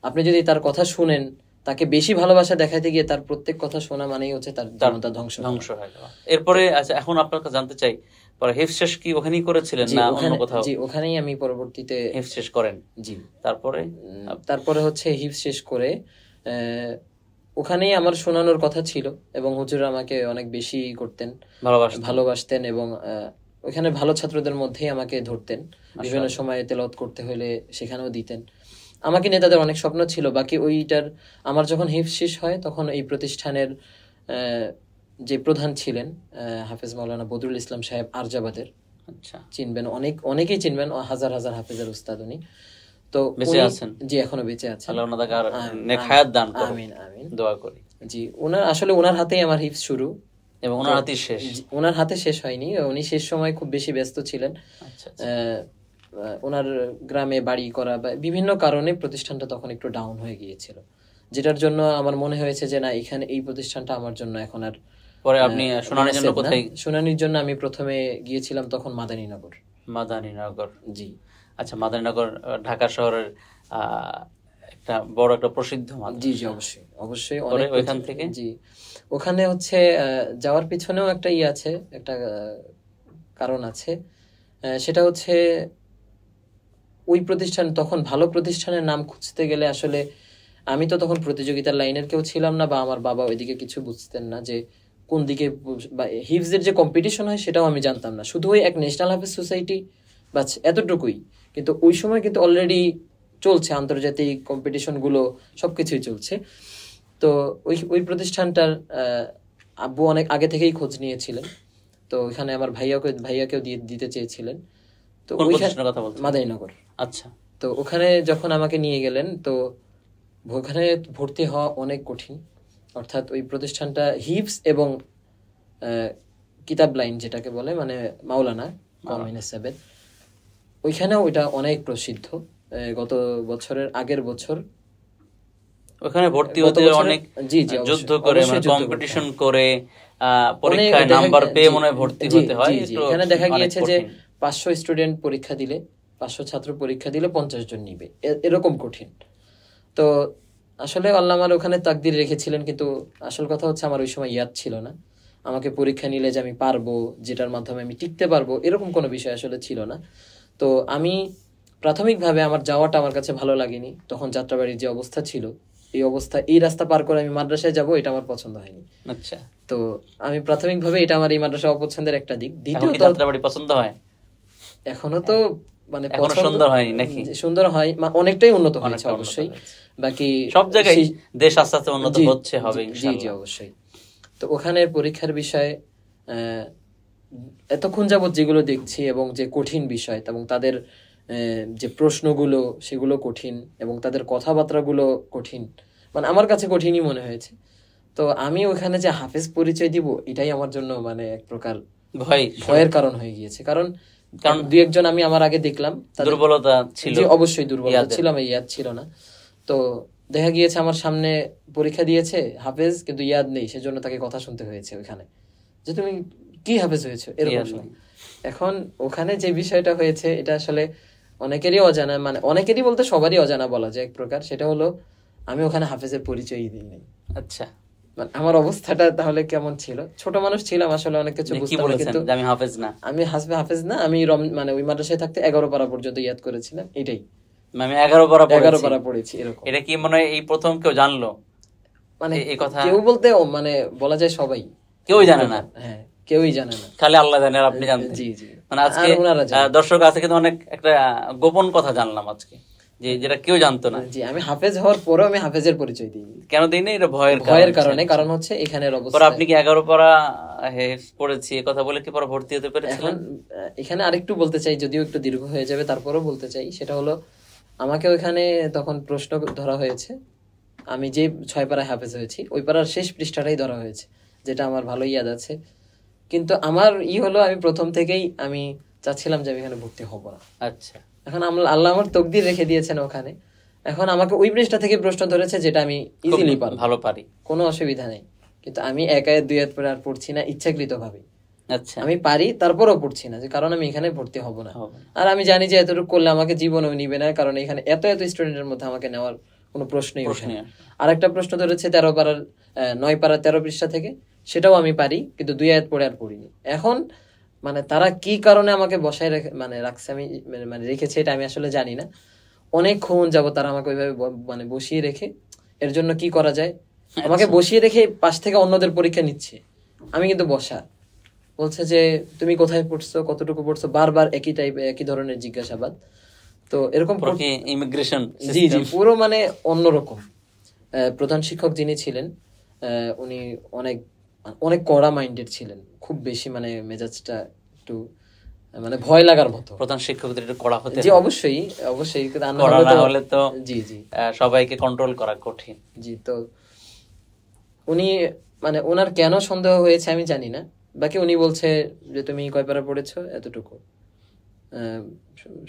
A: আপনি যদি তার কথা শুনেন, তাকে বেশি ভালোবাসা দেখাতে গিয়ে তার প্রত্যেক কথা শোনা মানেই হচ্ছে তার জীবনটা ধ্বংস হয়ে যাওয়া।
B: এরপরে আচ্ছা, এখন আপনার কাছে জানতে চাই, পরে হিফজ শেষ কি ওখানেই করেছিলেন না অন্য কোথাও?
A: জি, ওখানেই আমি পরবর্তীতে
B: হিফজ শেষ করেন। জি,
A: তারপরে হচ্ছে হিফজ শেষ করে ওখানেই আমার শোনানোর কথা ছিল, এবং হুজুর আমাকে অনেক বেশি করতেন, ভালোবাসতেন, এবং ওখানে ভালো ছাত্রদের মধ্যেই আমাকে ধরতেন। বিভিন্ন সময়ে তেলাওয়াত করতে হলে সেখানেও দিতেন আমাকে। নেতাদের অনেক স্বপ্ন ছিল। বাকি ওইটার আমার যখন হিফজ শেষ হয় তখন এই প্রতিষ্ঠানের যে প্রধান ছিলেন হাফেজ মাওলানা বদরুল ইসলাম সাহেব আরজাবাদের, চিনবেন, অনেকেই চিনবেন, হাজার হাজার হাফেজের উস্তাদ উনি। তো
B: বেঁচে আছেন?
A: জি, এখনো বেঁচে আছেন।
B: আল্লাহ ওনাকে আর নেক হায়াত দান করুন। আমিন আমিন, দোয়া করি।
A: জি, ওনার হাতেই আমার হিফজ শুরু,
B: এবং ওনার হাতেই শেষ।
A: ওনার হাতে শেষ হয়নি, উনি শেষ সময় খুব বেশি ব্যস্ত ছিলেন। ওনার গ্রামে বাড়ি করা বা বিভিন্ন কারণে প্রতিষ্ঠানটা তখন একটু ডাউন হয়ে গিয়েছিল, যেটার জন্য আমার মনে হয়েছে যে না, এখানে এই প্রতিষ্ঠানটা আমার জন্য এখন আর।
B: পরে আপনি শুনানির জন্য কোথায়?
A: শুনানির জন্য আমি প্রথমে গিয়েছিলাম তখন মাদারীনগর। জি, আচ্ছা,
B: মাদারীনগর ঢাকা শহরের একটা বড় একটা প্রসিদ্ধ মাদ্রাসা।
A: জি জি, অবশ্যই অবশ্যই। ওইখান থেকে জি, ওখানে হচ্ছে যাওয়ার পিছনেও একটা আছে, একটা কারণ আছে। সেটা হচ্ছে ওই প্রতিষ্ঠান, তখন ভালো প্রতিষ্ঠানের নাম খুঁজতে গেলে আসলে আমি তো তখন প্রতিযোগিতার লাইনের কেউ ছিলাম না, বা আমার বাবা ওইদিকে কিছু বুঝতেন না যে কোন দিকে, বা হিফজের যে কম্পিটিশন হয় সেটাও আমি জানতাম না। শুধু ওই এক ন্যাশনাল হাফেজ সোসাইটি বা এতটুকুই, কিন্তু ওই সময় কিন্তু অলরেডি চলছে আন্তর্জাতিক কম্পিটিশন গুলো, সবকিছুই চলছে। তো ওই প্রতিষ্ঠানটার আব্বু অনেক আগে থেকেই খোঁজ নিয়েছিলেন, তো ওইখানে আমার ভাইয়াকেও দিতে চেয়েছিলেন। তো মাদারীনগর।
B: আচ্ছা,
A: তো ওখানে যখন আমাকে নিয়ে গেলেন, তো ওখানে ভর্তি হওয়া অনেক কঠিন। অর্থাৎ ওই প্রতিষ্ঠানটা হিফজ এবং কিতাব লাইন যেটাকে বলে, মানে মাওলানা সাহেবের, ওইখানেও ওইটা অনেক প্রসিদ্ধ। গত বছরের আগের বছর
B: ওখানে ভর্তি হতে অনেক যুদ্ধ করে, কম্পিটিশন করে, পরীক্ষায় নাম্বার পেয়ে মনে হয় ভর্তি হতে হয়।
A: এখানে দেখা গিয়েছে যে 500 স্টুডেন্ট পরীক্ষা দিলে, 500 ছাত্র পরীক্ষা দিলে 50 জন নিবে, এরকম কঠিন। তো আসলে আল্লাহ আমার ওখানে তাকদির রেখেছিলেন, কিন্তু আসল কথা হচ্ছে আমার ওই সময় ইয়াদ ছিল না। আমাকে পরীক্ষা নিলে যে আমি পারবো, যেটার মাধ্যমে আমি টিকতে পারবো, এরকম কোনো বিষয় আসলে ছিল না। তো আমি প্রাথমিকভাবে আমার যাওয়াটা আমার কাছে ভালো লাগেনি। তখন যাত্রাবাড়ির যে অবস্থা ছিল, এই অবস্থা, এই রাস্তা পার করে আমি মাদ্রাসায় যাব, এটা আমার পছন্দ হয়নি।
B: আচ্ছা,
A: তো আমি প্রাথমিকভাবে এটা আমার এই মাদ্রাসা অপছন্দের একটা দিক।
B: দ্বিতীয়ত যাত্রাবাড়ি পছন্দ হয়,
A: এখনো তো মানে
B: এখনো সুন্দর হয়নি নাকি?
A: সুন্দর হয়, অনেকটাই উন্নত হয়েছে অবশ্যই। বাকি
B: সব জায়গায় দেশ আস্তে আস্তে উন্নত হচ্ছে, হবে
A: জি
B: ইনশাআল্লাহ।
A: জি অবশ্যই। তো ওখানে পরীক্ষার বিষয়ে এতক্ষণ যাবত যেগুলো দেখছি এবং যে কঠিন বিষয় এবং তাদের যে প্রশ্নগুলো সেগুলো কঠিন এবং তাদের কথাবার্তাগুলো কঠিন, মানে আমার কাছে কঠিনই মনে হয়েছে। তো আমি ওখানে যে হাফেজ পরিচয় দিব এটাই আমার জন্য মানে এক প্রকার ভয়ের কারণ হয়ে গিয়েছে। কারণ দুই একজন আমি আমার আগে দেখলাম
B: দুর্বলতা ছিল,
A: অবশ্যই দুর্বলতা ছিল, আমার ইয়াদ ছিল না। তো দেখা গিয়েছে আমার সামনে পরীক্ষা দিয়েছে হাফেজ, কিন্তু ইয়াদ নেই, সেজন্য তাকে কথা শুনতে হয়েছে ওইখানে যে তুমি কি হাফেজ হয়েছে এরকম। এখন ওখানে যে বিষয়টা হয়েছে এটা আসলে অনেকেরই অজানা, মানে অনেকেরই বলতে সবারই অজানা বলা যায় এক প্রকার। সেটা হলো আমি ওখানে হাফেজের পরিচয়ই দিই নাই।
B: আচ্ছা,
A: মানে আমার অবস্থাটা তাহলে কেমন ছিল? ছোট মানুষ ছিলাম আসলে, অনেক কিছু বুঝতাম না, কিন্তু
B: আমি হাফেজ না,
A: আমি মানে ওই মাদ্রাসায় থাকতে 11 পারা পর্যন্ত ইয়াদ করেছিলাম, এটাই।
B: আমি 11
A: পারা পড়েছি এরকম।
B: এটা কি মনে হয় এই প্রথম কেউ জানলো?
A: মানে এই কথা কেউ বলতে মানে বলা যায় সবাই,
B: কেউই জানে না।
A: হ্যাঁ, কেউই জানে না,
B: খালি আল্লাহ জানে আর আপনি জানেন।
A: জি জি।
B: মানে আজকে দর্শক আছে কিন্তু অনেক একটা গোপন কথা জানলাম আজকে, যে যেটা কেউ জানতো না।
A: জি, আমি হাফেজ হওয়ার পরেও আমি হাফেজের পরিচয় দিই।
B: কেন দিই না? এটা
A: ভয়ের কারণে। কারণ হচ্ছে এখানের অবস্থা।
B: আপনি কি 11 পারা পড়েছি এই কথা বলে কি পরে ভর্তি হতে পেরেছিলেন?
A: এখানে আরেকটু বলতে চাই, যদিও একটু দীর্ঘ হয়ে যাবে, তারপরেও বলতে চাই। সেটা হলো আমাকে ওইখানে তখন প্রশ্ন ধরা হয়েছে, আমি যে 6 পারায় হাফেজ হয়েছি ওই পারার শেষ পৃষ্ঠাটাই ধরা হয়েছে, যেটা আমার ভালোই ইয়াদ আছে। কিন্তু আমার হলো আমি প্রথম থেকেই আমি চাচ্ছিলাম যে আমি এখানে ভর্তি হব না।
B: আচ্ছা,
A: এখন আল্লাহ আমার তকদির রেখে দিয়েছেন ওখানে। এখন আমাকে ওই পৃষ্ঠা থেকে প্রশ্ন ধরেছে যেটা আমি ইজিলি
B: ভালো পারি,
A: কোনো অসুবিধা নেই, কিন্তু আমি 1 আয়াত 2 আয়াত পরে আর পড়ছি না ইচ্ছাকৃত ভাবে।
B: আচ্ছা,
A: আমি পারি তারপরও পড়ছি না, যে কারণ আমি এখানে ভর্তি হব না। আর আমি জানি যে এতটুকু করলে আমাকে জীবনেও নিবে না, কারণ এখানে এত স্টুডেন্টের মধ্যে আমাকে নেওয়ার কোনো প্রশ্নই ওঠে না। আর একটা প্রশ্ন ধরেছে 13 পারার 9 পারা 13 পৃষ্ঠা থেকে, সেটাও আমি পারি, কিন্তু 2 আয়াত পড়ে আর পড়িনি। এখন মানে তারা কি কারণে আমাকে বসায় রাখছে, আমি মানে রেখেছে, এটা আমি আসলে জানি না। অনেকক্ষণ যাবো তারা আমাকে ওইভাবে মানে বসিয়ে রেখে, এর জন্য কি করা যায়, আমাকে বসিয়ে রেখে পাশ থেকে অন্যদের পরীক্ষা নিচ্ছে, আমি কিন্তু বসা। বলছে যে তুমি কোথায় পড়ছো, কতটুকু পড়ছো, বারবার একই ধরনের জিজ্ঞাসাবাদ। তো এরকম
B: ইমিগ্রেশন,
A: জি জি, পুরো মানে অন্যরকম। প্রধান শিক্ষক যিনি ছিলেন উনি অনেক কড়া মাইন্ডেড ছিলেন, খুব বেশি মানে মেজাজটা একটু মানে ভয় লাগার মতো।
B: প্রধান শিক্ষকদের একটু কড়া হতে,
A: জি অবশ্যই অবশ্যই,
B: কড়া না হলে তো
A: জি জি
B: সবাইকে কন্ট্রোল করা কঠিন।
A: জি, তো উনি মানে ওনার কেন সন্দেহ হয়েছে আমি জানি না। বাকি উনি বলছে যে তুমি কয় পারা পড়েছো, এতটুকু,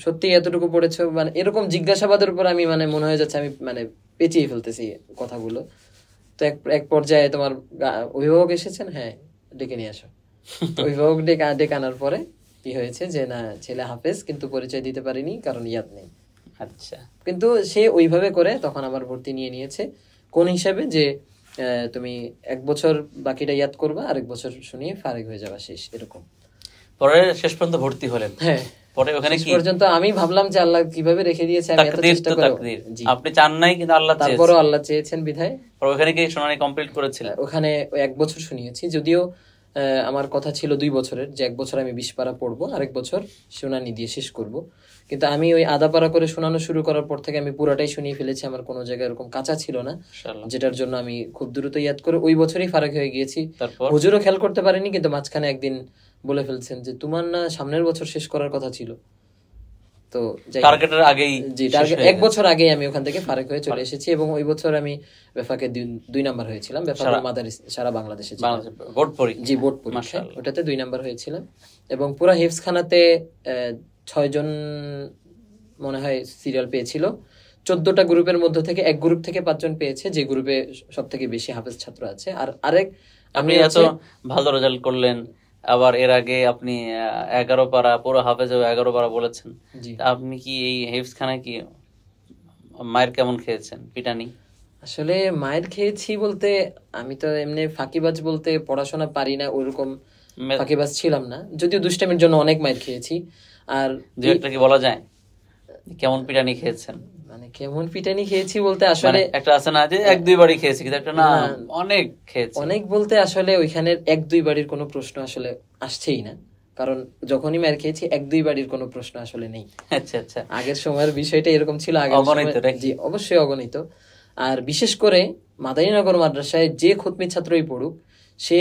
A: সত্যি এতটুকু পড়েছো, মানে এরকম জিজ্ঞাসাবাদের উপর আমি মানে মনে হয়ে যাচ্ছে আমি মানে পেঁচিয়ে ফেলতেছি কথাগুলো। তো এক পর্যায়ে তোমার অভিভাবক এসেছেন, হ্যাঁ ডেকে নিয়ে আসো। অভিভাবক ডেকে আনার পরে কি হয়েছে যে না, ছেলে হাফেজ কিন্তু পরিচয় দিতে পারিনি কারণ ইয়াদ নেই।
B: আচ্ছা,
A: কিন্তু সে ওইভাবে করে তখন আমার ভর্তি নিয়ে নিয়েছে, কোন হিসাবে যে তুমি 1 বছর বাকিটা ইয়াদ করবা, আর 1 বছর শুনিয়ে ফারেক হয়ে যাবা, শেষ, এরকম।
B: পরে শেষ পর্যন্ত ভর্তি হলেন?
A: হ্যাঁ,
B: পরে ওখানে কি
A: পর্যন্ত আমি ভাবলাম যে আল্লাহ কিভাবে রেখে দিয়েছে, আমি এত চেষ্টা করে,
B: আপনি চান নাই কিন্তু আল্লাহ চেয়েছেন,
A: তারপরও আল্লাহ চেয়েছেন বিধায়।
B: ওখানে কি শুনানি কমপ্লিট করেছিলেন?
A: ওখানে 1 বছর শুনিয়েছি, যদিও আমার কথা ছিল 2 বছরের, যে 1 বছর আমি 20 পারা পড়বো, আর 1 বছর শুনানি দিয়ে শেষ করব। কিন্তু আমি ওই আধা পারা করে শোনানো শুরু করার পর থেকে আমি পুরাটাই শুনিয়ে ফেলেছি, আমার কোনো জায়গায় এরকম কাঁচা ছিল না, যেটার জন্য আমি খুব দ্রুত ইয়াদ করে ওই বছরই ফারাক হয়ে গিয়েছি। হুজুরও খেয়াল করতে পারেনি, কিন্তু মাঝখানে একদিন বলে ফেলছেন যে তোমার না সামনের বছর শেষ করার কথা ছিল। তো
B: টার্গেটের আগেই,
A: জি টার্গেট 1 বছর আগেই আমি ওখান থেকে ফারাক হয়ে চলে এসেছি, এবং ওই বছর আমি বেফাকে 2 নাম্বার হয়েছিলাম। বেফাকে মাদারিস সারা বাংলাদেশে
B: বোর্ড পরীক্ষা,
A: জি বোর্ড পরীক্ষা, ওটাতে 2 নাম্বার হয়েছিলাম। এবং পুরা হিফজখানাতে 6 জন মনে হয় সিরিয়াল পেয়েছিল। 14টা গ্রুপের মধ্যে থেকে এক গ্রুপ থেকে 5 জন পেয়েছে, যে গ্রুপে সব থেকে বেশি হাফেজ ছাত্র আছে। আর আরেক,
B: আপনি এত ভালো রেজাল্ট করলেন, আবার এর আগে আপনি 11 পারা পুরো হাফেজ 11 পারা বলেছেন, আপনি কি এই হিফজখানায় কি মায়ের কেমন খেয়েছেন, পিটানি?
A: আসলে মায়ের খেয়েছি বলতে, আমি তো এমনি ফাঁকিবাজ, বলতে পড়াশোনা পারি না ওরকম ফাঁকিবাজ ছিলাম না, যদিও দুষ্টামির জন্য অনেক মায়ের খেয়েছি। আর
B: একটা কি বলা যায় কেমন পিটানি খেয়েছেন?
A: মানে কেমন পিটানি খেয়েছি বলতে আসলে
B: একটা আছে না যে 1-2 বাড়ি খেয়েছি, কিন্তু একটা না অনেক খেয়েছি।
A: অনেক বলতে আসলে ওইখানের 1-2 বাড়ির কোনো প্রশ্ন আসলে আসছেই না, কারণ যখনই মার খেয়েছি 1-2 বাড়ির কোনো প্রশ্ন আসলে নেই।
B: আচ্ছা আচ্ছা,
A: আগের সময়ের বিষয়টা এরকম ছিল, আগের
B: অগণিত
A: সময়
B: নাকি?
A: জি অবশ্যই অগণিত। আর বিশেষ করে মাদারীনগর মাদ্রাসায় যে খুতমি ছাত্রই পড়ুক, সে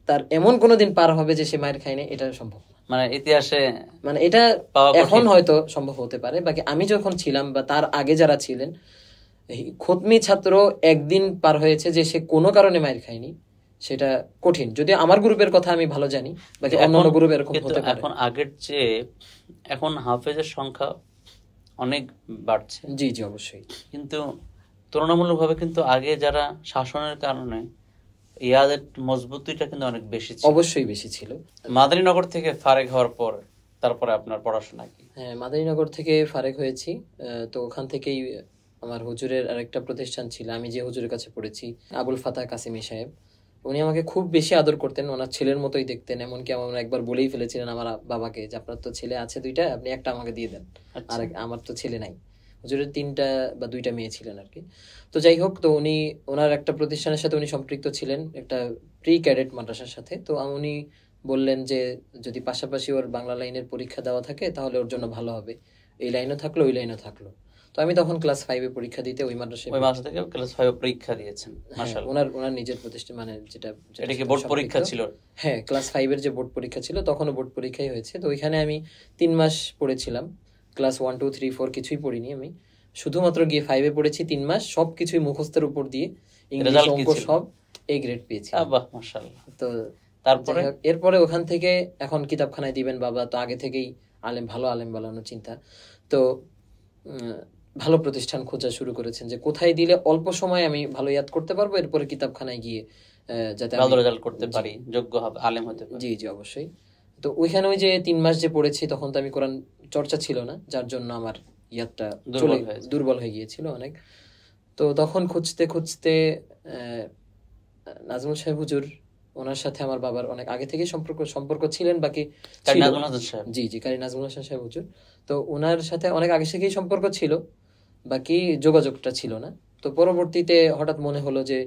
A: তার এমন কোনোদিন পার হবে যে সে মায়ের খায়নি, এটা সম্ভব না।
B: মানে ইতিহাসে
A: মানে এটা
B: পাওয়া কঠিন।
A: এখন হয়তো সম্ভব হতে পারে, বাকি আমি যখন ছিলাম বা তার আগে যারা ছিলেন, এই খুতমি ছাত্র একদিন পার হয়েছে যে সে কোনো কারণে মায়ের খায়নি, সেটা কঠিন। যদিও আমার গ্রুপের কথা আমি ভালো জানি, বাকি অন্যান্য গ্রুপ এরকম
B: কিন্তু
A: হতে পারে।
B: এখন আগের চেয়ে এখন হাফেজের সংখ্যা অনেক বাড়ছে,
A: জি জি অবশ্যই।
B: কিন্তু তুলনামূলকভাবে কিন্তু আগে যারা শাসনের কারণে ইয়াদের মজবুতিটা কিন্তু অনেক বেশি ছিল।
A: অবশ্যই বেশি ছিল।
B: মাদারীনগর থেকে ফারেক হওয়ার পর তারপরে আপনার পড়াশোনা কি?
A: হ্যাঁ, মাদারীনগর থেকে ফারেক হয়েছি। তো ওখান থেকেই আমার হুজুরের আরেকটা প্রতিষ্ঠান ছিল, আমি যে হুজুরের কাছে পড়েছি, আবুল ফাতাহ কাসিমি সাহেব। উনি আমাকে খুব বেশি আদর করতেন, ওনার ছেলের মতোই দেখতেন। এমনকি আমার একবার বলেই ফেলেছিলেন আমার বাবাকে যে আপনার তো ছেলে আছে 2টা, আপনি একটা আমাকে দিয়ে দেন, আর আমার তো ছেলে নাই। হুজুরের 3টা বা 2টা মেয়ে ছিলেন আর কি। তো যাই হোক, তো উনি ওনার একটা প্রতিষ্ঠানের সাথে উনি সম্পৃক্ত ছিলেন, একটা প্রি ক্যাডেট মাদ্রাসার সাথে। তো উনি বললেন যে যদি পাশাপাশি ওর বাংলা লাইনের পরীক্ষা দেওয়া থাকে তাহলে ওর জন্য ভালো হবে, এই লাইনও থাকলো ওই লাইনও থাকলো। তো আমি তখন ক্লাস 5-এ পরীক্ষা দিতে ওই মাদ্রাসায়,
B: ওই মাস থেকে ক্লাস 5 পরীক্ষা দিয়েছেন?
A: হ্যাঁ,
B: মাশাআল্লাহ।
A: ওনার নিজের প্রতিষ্ঠান, মানে যেটা
B: এটা কি বোর্ড পরীক্ষা ছিল?
A: হ্যাঁ, ক্লাস 5-এর যে বোর্ড পরীক্ষা ছিল তখনও বোর্ড পরীক্ষাই হয়েছে। তো ওইখানে আমি 3 মাস পড়েছিলাম, ক্লাস 1 2 3 4 কিছুই পড়িনি আমি, শুধুমাত্র গিয়ে 5-এ পড়েছি 3 মাস, সবকিছুই মুখস্থের উপর দিয়ে, ইংলিশ
B: রেজাল্ট কি
A: অঙ্ক
B: ছিল?
A: সব A গ্রেড পেয়েছি।
B: বাহ মাশাআল্লাহ।
A: তো
B: তারপরে
A: যাই হোক, এরপরে ওখান থেকে এখন কিতাবখানায় দিবেন বাবা, তো আগে থেকেই ভালো আলেম বানানোর চিন্তা। তো ভালো প্রতিষ্ঠান খোঁজা শুরু করেছেন যে কোথায় দিলে অল্প সময় আমি ভালো ইয়াদ করতে পারবো, এরপরে কিতাবখানায় গিয়ে যাতে
B: ভালো রেজাল্ট করতে পারি, যোগ্য হবে, আলেম হতে পারি।
A: জি জি অবশ্যই। তো ওইখানে ওই যে 3 মাস যে পড়েছি, তখন তো আমি কোরআন চর্চা ছিল না, যার জন্য আমার ইয়াদটা দুর্বল হয়ে গিয়েছিল অনেক। তো তখন খুঁজতে খুঁজতে নাজমুল সাহেব হুজুর, ওনার সাথে আমার বাবার অনেক আগে থেকে সম্পর্ক ছিলেন, বাকি জি জি কারি নাজমুল হাসান সাহেব হুজুর। তো ওনার সাথে অনেক আগে থেকেই সম্পর্ক ছিল, বাকি যোগাযোগটা ছিল না। তো পরবর্তীতে হঠাৎ মনে হলো যে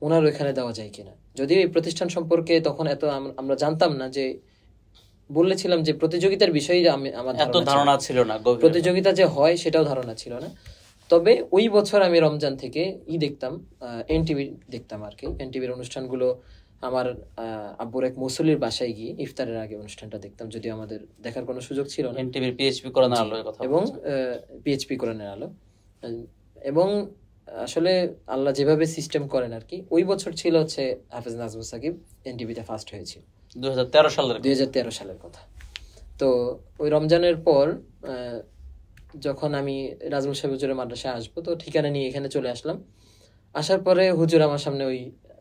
A: ওনার ওইখানে দেওয়া যায় কিনা। যদিও এই প্রতিষ্ঠান সম্পর্কে তখন এত আমরা জানতাম না, যে বলেছিলাম যে প্রতিযোগিতার বিষয়ে আমার
B: এত ধারণা ছিল না,
A: প্রতিযোগিতা যে হয় সেটাও ধারণা ছিল না। তবে ওই বছর আমি রমজান থেকে দেখতাম, এনটিভি দেখতাম আর কি। এনটিভির অনুষ্ঠানগুলো আমার আব্বুর এক মুসল্লির বাসায় গিয়ে ইফতারের আগে অনুষ্ঠানটা দেখতাম, যদিও আমাদের দেখার কোনো সুযোগ ছিল না।
B: এনটিভির পিএইচপি কোরআনের আলো কথা,
A: এবং পিএইচপি কোরআনের আলো। এবং আসলে আল্লাহ যেভাবে সিস্টেম করেন আর কি, ওই বছর ছিল হচ্ছে হাফেজ নাজমুল সাকিব এনটিভিতে ফার্স্ট হয়েছিল 2013 সালের কথা। তো ওই রমজানের পর যখন আমি নাজমুল সাহেব হুজুরের মাদ্রাসায় আসবো, তো ঠিকানা নিয়ে এখানে চলে আসলাম। আসার পরে হুজুর আমার সামনে ওই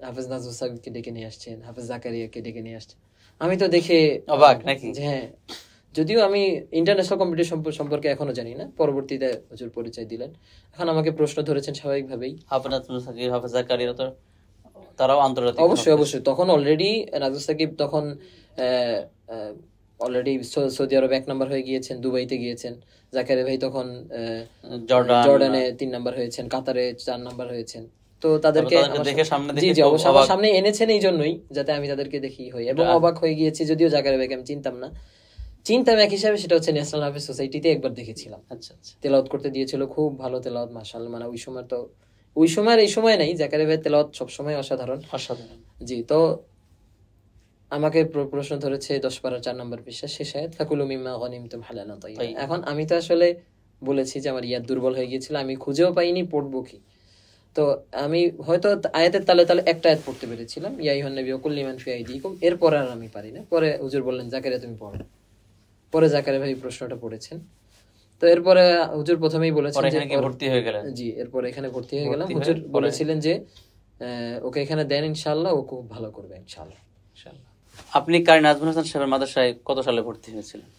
A: হাফেজ নাজমুল সাকিবকে ডেকে নিয়ে আসছেন, হাফেজ জাকারিয়াকে ডেকে নিয়ে আসছেন। আমি তো দেখে
B: অবাক নাকি?
A: হ্যাঁ, যদিও আমি ইন্টারন্যাশনাল কম্পিটিশন সম্পর্কে এখনো জানি না, পরবর্তীতে হুজুর পরিচয় দিলেন। এখন আমাকে প্রশ্ন ধরেছেন স্বাভাবিকভাবেই।
B: হাফেজ জাকারিয়া তো তারাও আন্তর্জাতিক,
A: অবশ্যই তখন অলরেডি নাজমুল সাকিব তখন অলরেডি সৌদি আরবে 1 নাম্বার হয়ে গিয়েছেন, দুবাইতে গিয়েছেন। জাকারিয়া ভাই তখন জর্ডানে 3 নাম্বার হয়েছেন, কাতারে 4 নাম্বার হয়েছেন। তো তাদেরকে জি জি অবশ্যই আমার সামনে এনেছেন এই জন্যই যাতে আমি তাদেরকে দেখি হই, এবং অবাক হয়ে গিয়েছি। যদিও জাকারিয়া ভাইকে আমি চিনতাম এক হিসাবে, সেটা হচ্ছে ন্যাশনাল হাফেজ সোসাইটিতে একবার দেখেছিলাম।
B: আচ্ছা আচ্ছা,
A: তেলাওয়াত করতে দিয়েছিল, খুব ভালো তেলাওয়াত মাশাআল্লাহ। মানে ওই সময় আর এই সময় নাই, জাকারিয়া ভাইয়ের তেলাওয়াত সবসময় অসাধারণ। জি, তো আমাকে প্রশ্ন ধরেছে 10 পারার 4 নম্বর পৃষ্ঠা শেষ আয়াত, ফাকুলু মিম্মা গনিমতুম হালালান তাইয়্যিবা। এখন আমি তো আসলে বলেছি যে আমার ইয়াদ দুর্বল হয়ে গিয়েছিল, আমি খুঁজেও পাইনি পড়বো কি। তো আমি হয়তো আয়াতের তালে তালে একটা আয়াত পড়তে পেরেছিলাম, ইয়া আইয়ুহান নাবী কুল লিমান ফি আইদিকুম। এরপর আর আমি পারি না। পরে হুজুর বললেন জাকারিয়া তুমি পড়ো। পরে জাকারিয়া ভাই প্রশ্নটা পড়েছেন। তো এরপরে হুজুর প্রথমেই বলেছেন যে
B: ভর্তি হয়ে গেলেন।
A: জি, এরপর এখানে ভর্তি হয়ে গেলাম। হুজুর বলেছিলেন যে ওকে এখানে দেন, ইনশাআল্লাহ ও খুব ভালো করবে ইনশাআল্লাহ।
B: আপনি কারি নাজমুল হাসান সাহেবের মাদ্রাসায় কত সালে ভর্তি হয়েছিলেন?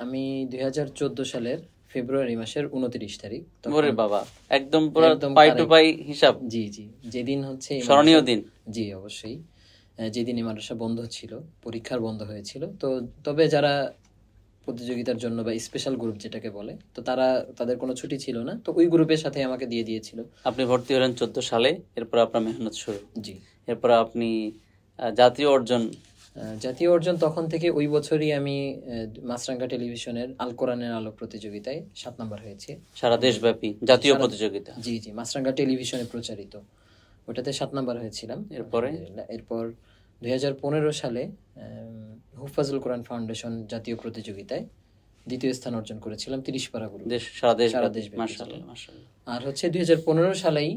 A: আমি 2014 সালের ফেব্রুয়ারি মাসের 29 তারিখ।
B: ওরে বাবা, একদম পুরো পাই টু পাই হিসাব।
A: জি জি, যেদিন হচ্ছে
B: স্মরণীয় দিন।
A: জি অবশ্যই, যেদিন এই মাদ্রাসা বন্ধ ছিল, পরীক্ষার বন্ধ হয়েছিল। তো তবে যারা প্রতিযোগিতার জন্য বা স্পেশাল গ্রুপ যেটাকে বলে, তো তাদের কোনো ছুটি ছিল না, তো ওই গ্রুপের সাথে আমাকে দিয়ে দিয়েছিল।
B: আপনি ভর্তি হলেন 14 সালে, এরপর আপনার মেহনত শুরু।
A: জি,
B: এরপর আপনি জাতীয় অর্জন
A: জাতীয় অর্জন তখন থেকে ওই বছরই আমি মাছরাঙ্গা টেলিভিশনের আল কোরআনের আলো প্রতিযোগিতায় 7 নাম্বার হয়েছি।
B: সারা দেশব্যাপী জাতীয় প্রতিযোগিতা?
A: জি জি, মাছরাঙ্গা টেলিভিশনে প্রচারিত, ওটাতে 7 নাম্বার হয়েছিলাম। এরপর 2015 সালে হুফাজুল কোরআন ফাউন্ডেশন জাতীয় প্রতিযোগিতায় দ্বিতীয় স্থান অর্জন করেছিলাম 30 পারা গ্রুপ, সারা দেশ। আর হচ্ছে 2015 সালেই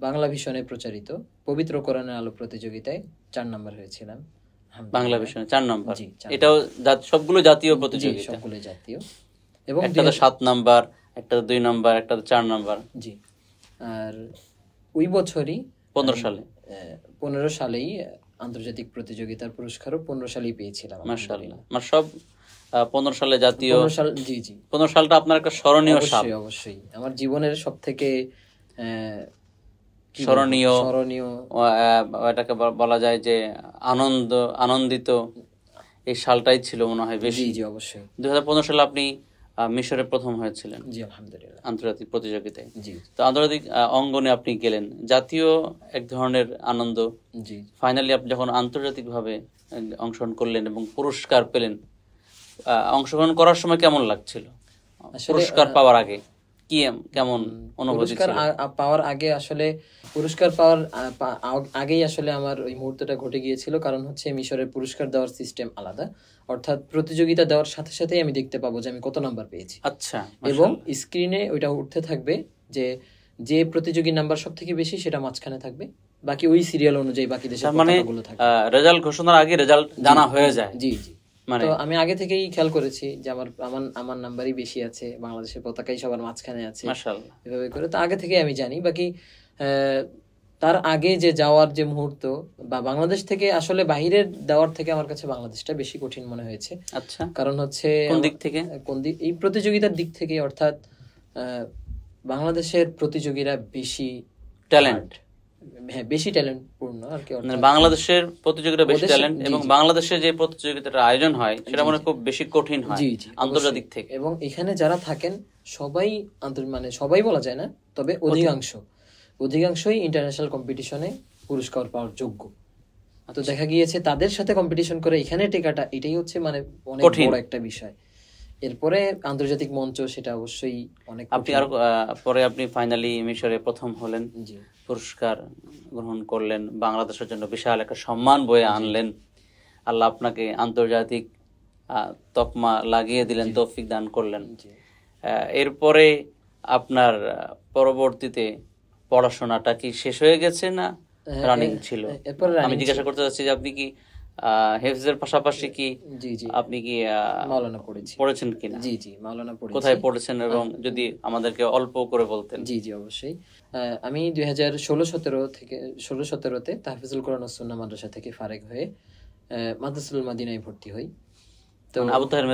A: বাংলা ভিশনে প্রচারিত পবিত্র কোরআনের আলো প্রতিযোগিতায় 4 নাম্বার হয়েছিলাম।
B: বাংলা ভিশনে 4 নাম্বার, এটাও সবগুলো জাতীয় প্রতিযোগিতা? সবগুলো জাতীয়। এবং একটা 7 নাম্বার, একটা 2 নাম্বার, একটা 4 নাম্বার।
A: জি। আর ওই বছরই 15 সালেই আন্তর্জাতিক প্রতিযোগিতার পুরস্কারও 15 সালেই পেয়েছিলাম।
B: মাশাআল্লাহ। সব 15 সালে জাতীয়।
A: 15 সাল, জি জি।
B: 15 সালটা আপনার একটা স্মরণীয় সাল?
A: অবশ্যই আমার জীবনের সবথেকে
B: স্মরণীয়, এটাকে বলা যায় যে আনন্দিত এই সালটাই ছিল মনে হয় বেশি।
A: জি অবশ্যই।
B: 2015 সালে আপনি মিশরে প্রথম হয়েছিলেন?
A: জি আলহামদুলিল্লাহ,
B: আন্তর্জাতিক প্রতিযোগিতায়।
A: জি।
B: তো আন্তর্জাতিক অঙ্গনে আপনি গেলেন, জাতীয় এক ধরনের আনন্দ।
A: জি। ফাইনালি
B: আপনি যখন আন্তর্জাতিক ভাবে অংশগ্রহণ করলেন এবং পুরস্কার পেলেন, অংশগ্রহণ করার সময় কেমন লাগছিল? পুরস্কার পাওয়ার আগে কি কেমন অনুভূতি ছিল?
A: পাওয়ার আগে আসলে পুরস্কার পাওয়ার আগেই আসলে আমার ওই মুহূর্তটা ঘটে গিয়েছিল। কারণ হচ্ছে মিশরের পুরস্কার দেওয়ার সিস্টেম আলাদা, অর্থাৎ প্রতিযোগিতা দেওয়ার সাথে সাথেই আমি দেখতে পাবো যে আমি কত নাম্বার পেয়েছি।
B: আচ্ছা।
A: এবং স্ক্রিনে ওইটা উঠতে থাকবে যে প্রতিযোগীর নাম্বার সব থেকে বেশি সেটা মাঝখানে থাকবে, বাকি ওই সিরিয়াল অনুযায়ী বাকি দেশের পতাকাগুলো থাকবে।
B: রেজাল্ট ঘোষণার আগে রেজাল্ট জানা হয়ে যায়?
A: জি জি। তো আমি আগে থেকেই খেয়াল করেছি যে আমার নাম্বারই বেশি আছে, বাংলাদেশের পতাকাই সবার মাঝখানে আছে,
B: মাশাআল্লাহ।
A: এভাবে করে তো আগে থেকে আমি জানি। বাকি তার আগে যে যাওয়ার যে মুহূর্ত বা বাংলাদেশ থেকে আসলে বাহিরের দেওয়ার থেকে আমার কাছে বাংলাদেশটা বেশি কঠিন মনে হয়েছে।
B: আচ্ছা।
A: কারণ হচ্ছে
B: কোন দিক থেকে?
A: এই প্রতিযোগিতার দিক থেকে, অর্থাৎ বাংলাদেশের প্রতিযোগীরা বেশি ট্যালেন্ট, হ্যাঁ বেশি ট্যালেন্টপূর্ণ আর কি।
B: বাংলাদেশের প্রতিযোগিতা বেশি ট্যালেন্ট, এবং বাংলাদেশে যে প্রতিযোগিতার আয়োজন হয় সেটা মনে খুব বেশি কঠিন হয় আন্তর্জাতিক থেকে।
A: এবং এখানে যারা থাকেন সবাই মানে সবাই বলা যায় না, তবে অধিকাংশই ইন্টারন্যাশনাল কম্পিটিশনে পুরস্কার পাওয়ার যোগ্য। তো দেখা গিয়েছে তাদের সাথে কম্পিটিশন করে এখানে টেকাটা, এটাই হচ্ছে মানে অনেক বড় একটা বিষয়। এরপরে আন্তর্জাতিক মঞ্চ, সেটা অবশ্যই অনেক।
B: আপনি ফাইনালি মিশরে প্রথম হলেন, পুরস্কার গ্রহণ করলেন, বাংলাদেশের জন্য বিশাল একটা সম্মান বয়ে আনলেন। আল্লাহ আপনাকে আন্তর্জাতিক তকমা লাগিয়ে দিলেন, তৌফিক দান করলেন। এরপরে আপনার পরবর্তীতে পড়াশোনাটা কি শেষ হয়ে গেছে না রানিং ছিল? আমি জিজ্ঞাসা করতে চাচ্ছি যে আপনি কি হেফজের পাশাপাশি কি আপনি কি
A: মাওলানা
B: পড়েছেন কিনা?
A: জি জি, মাওলানা পড়েছি।
B: কোথায় পড়েছেন এবং যদি আমাদেরকে অল্প করে বলতেন।
A: জি জি অবশ্যই। আমি 2016-17 তাহফিজুল কোরআন ওয়াস সুন্নাহ মাদ্রাসা থেকে ফারেক হয়ে মাদ্রাসাতুল মাদিনায় ভর্তি হই। তো আবু তাহের